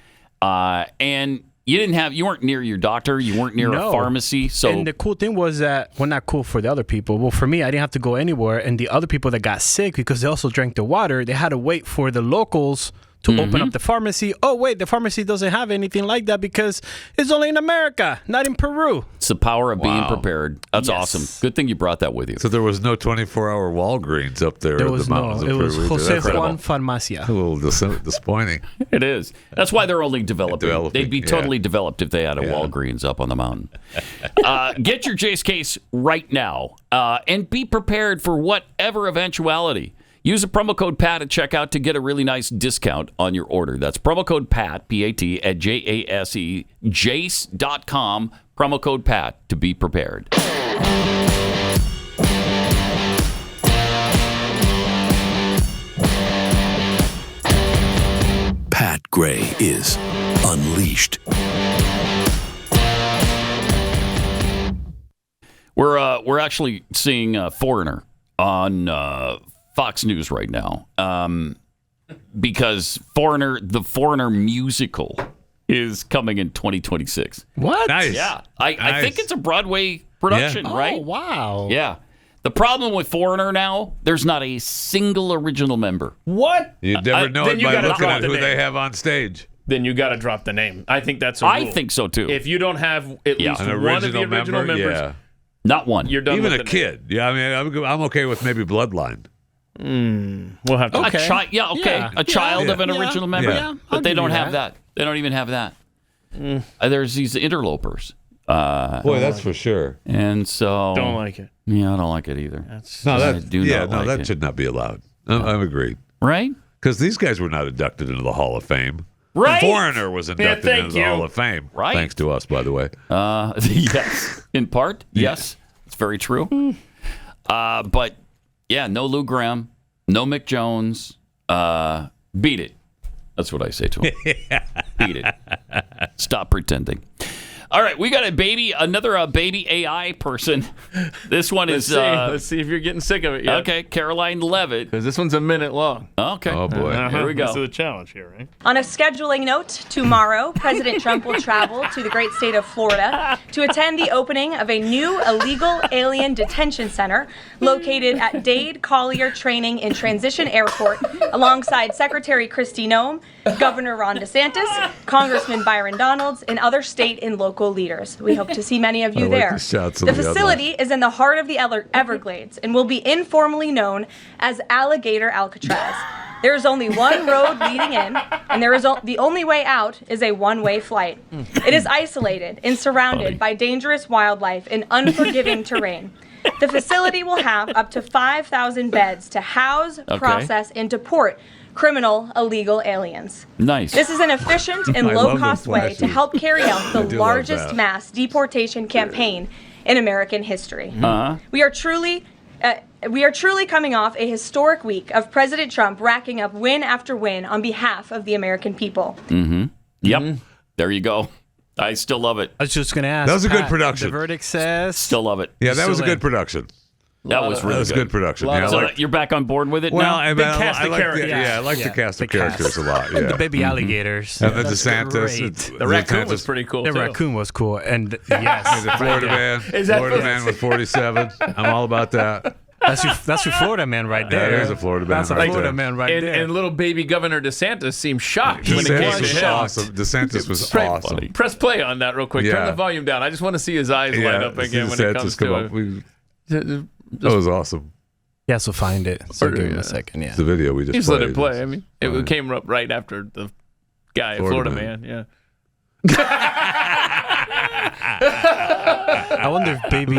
and you weren't near your doctor, you weren't near a pharmacy. So and the cool thing was that, well, not cool for the other people. Well, for me, I didn't have to go anywhere. And the other people that got sick, because they also drank the water, they had to wait for the locals to open up the pharmacy. Oh, wait, the pharmacy doesn't have anything like that because it's only in America, not in Peru. It's the power of being prepared. That's awesome. Good thing you brought that with you. So there was no 24-hour Walgreens up there in the mountains of Peru. It was Jose Juan Farmacia. A little disappointing. It is. That's why they're only developing. They'd be totally developed if they had a Walgreens up on the mountain. Get your Jace case right now and be prepared for whatever eventuality. Use the promo code PAT at checkout to get a really nice discount on your order. That's promo code PAT, P-A-T, at J-A-S-E, jace.com, promo code PAT to be prepared. Pat Gray is Unleashed. We're actually seeing Foreigner on Fox News right now because the Foreigner musical is coming in 2026. What? Nice. Yeah. I think it's a Broadway production, right? Oh, wow. Yeah. The problem with Foreigner now, there's not a single original member. What? You never know it by looking at who they have on stage. Then you got to drop the name. I think that's a rule. I think so, too. If you don't have at least one of the original members, not one. You're done Even with a kid. Yeah, I mean, I'm okay with maybe Bloodline. We'll have to. A child of an original member. But they don't have that. They don't even have that. There's these interlopers. Boy, that's for sure. And so don't like it. Yeah, I don't like it either. That should not be allowed. I'm agreed. Right? Because these guys were not inducted into the Hall of Fame. Right? Foreigner was inducted into the Hall of Fame. Right. Thanks to us, by the way. Yes. In part, yes. It's very true. But, yeah, no Lou Graham, no Mick Jones. Beat it. That's what I say to him. Beat it. Stop pretending. All right, we got another baby AI person. This one is... Let's see if you're getting sick of it yet. Okay, Karoline Leavitt. Because this one's a minute long. Okay. Oh, boy. Here we go. This is a challenge here, right? On a scheduling note, tomorrow, President Trump will travel to the great state of Florida to attend the opening of a new illegal alien detention center located at Dade Collier Training and Transition Airport alongside Secretary Kristi Noem, Governor Ron DeSantis, Congressman Byron Donalds, and other state and local leaders. We hope to see many of you there. The facility is in the heart of the Everglades and will be informally known as Alligator Alcatraz. There is only one road leading in, and the only way out is a one-way flight. It is isolated and surrounded by dangerous wildlife and unforgiving terrain. The facility will have up to 5,000 beds to house, process, and deport criminal illegal aliens. Nice. This is an efficient and low-cost way to help carry out the largest mass deportation campaign in American history. We are truly coming off a historic week of President Trump racking up win after win on behalf of the American people. Yep. There you go. I still love it. I was just going to ask. That was a good production. The verdict says. Still love it. Yeah, that was a good production. That was really good production. Yeah, so you're back on board with it now? I like the cast of characters a lot. Yeah. The baby alligators. And the DeSantis. The raccoon was pretty cool, The raccoon was cool. And yes. The Florida man. Florida man with 47. I'm all about that. That's your Florida man right there. That is a Florida man right there. And little baby Governor DeSantis seemed shocked when it came to him. Awesome. DeSantis was awesome. Funny. Press play on that real quick. Turn the volume down. I just want to see his eyes light up again when it comes to it. That was awesome. Yeah, so find it. So give him a second. Yeah, it's the video we just played. Let it play. I mean, it came up right after the guy, Florida man. Yeah. I wonder if baby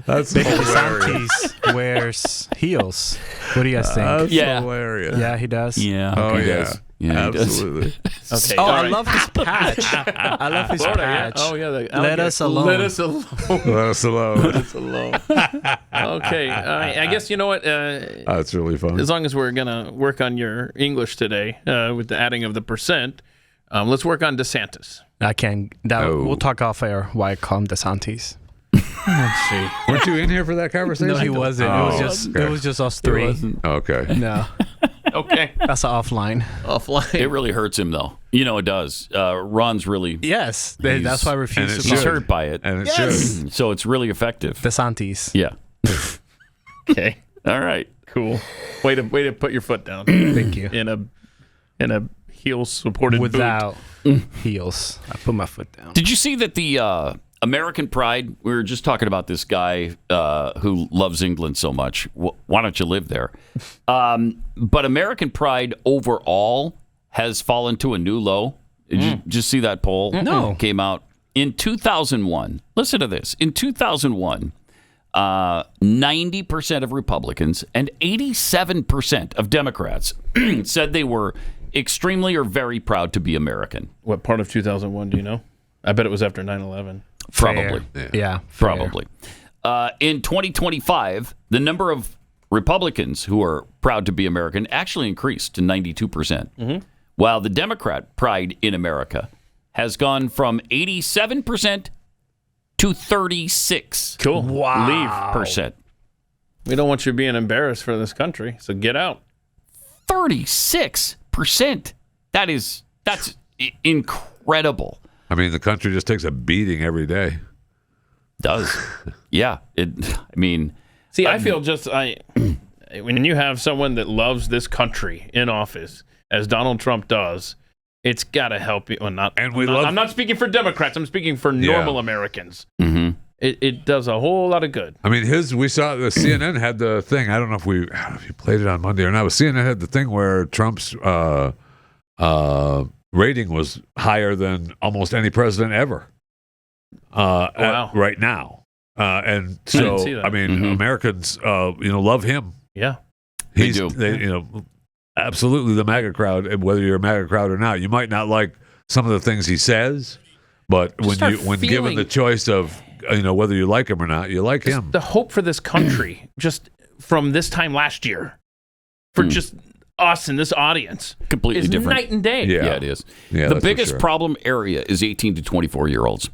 DeSantis wears heels. What do you guys think? That's hilarious. Yeah, he does. Yeah. He does. Yeah, absolutely. Okay. Oh, I love his patch. I love his patch. Oh yeah. Let us alone. Let us alone. Let us alone. Let us alone. Okay. I guess you know what. That's really fun. As long as we're gonna work on your English today with the adding of the percent, let's work on DeSantis. I can. We'll talk off air why I call him DeSantis. Let's see. Weren't you in here for that conversation? No, he wasn't. It was just us three. Okay. No. Okay. That's offline. It really hurts him, though. You know it does. Ron's really... Yes. That's why I refuse to... He's hurt by it. And it should. So it's really effective. DeSantis. Yeah. Okay. All right. Cool. Way to put your foot down. Thank you. In heel-supported without heels. I put my foot down. Did you see that the American Pride? We were just talking about this guy who loves England so much. Why don't you live there? But American Pride overall has fallen to a new low. Did you just see that poll? No. Came out in 2001. Listen to this. In 2001, 90% of Republicans and 87% of Democrats said they were extremely or very proud to be American. What part of 2001 do you know? I bet it was after 9/11. Probably. Yeah, probably. In 2025, the number of Republicans who are proud to be American actually increased to 92%, while the Democrat pride in America has gone from 87% to 36%. Cool. Wow. Leave. We don't want you being embarrassed for this country, so get out. 36%. That's incredible. I mean, the country just takes a beating every day. Does. Yeah. See, I feel when you have someone that loves this country in office, as Donald Trump does, it's got to help you. Well, I'm not speaking for Democrats. I'm speaking for normal Americans. Mm-hmm. It does a whole lot of good. I mean, we saw the CNN had the thing. I don't know if you played it on Monday or not, but CNN had the thing where Trump's rating was higher than almost any president ever. Right now. And so, I mean, Americans, love him. Yeah. They do. Absolutely the MAGA crowd, whether you're a MAGA crowd or not. You might not like some of the things he says, but when given the choice of, whether you like him or not, you like him. The hope for this country, just from this time last year, for just us in this audience, completely is different. Night and day. Yeah, it is. Yeah, the biggest problem area is 18 to 24-year-olds.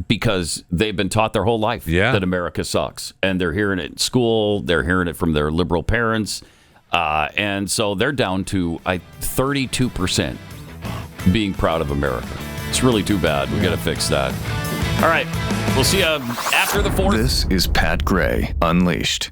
Because they've been taught their whole life that America sucks. And they're hearing it in school. They're hearing it from their liberal parents. And so they're down to 32% being proud of America. It's really too bad. We got to fix that. All right. We'll see you after the 4th. This is Pat Gray Unleashed.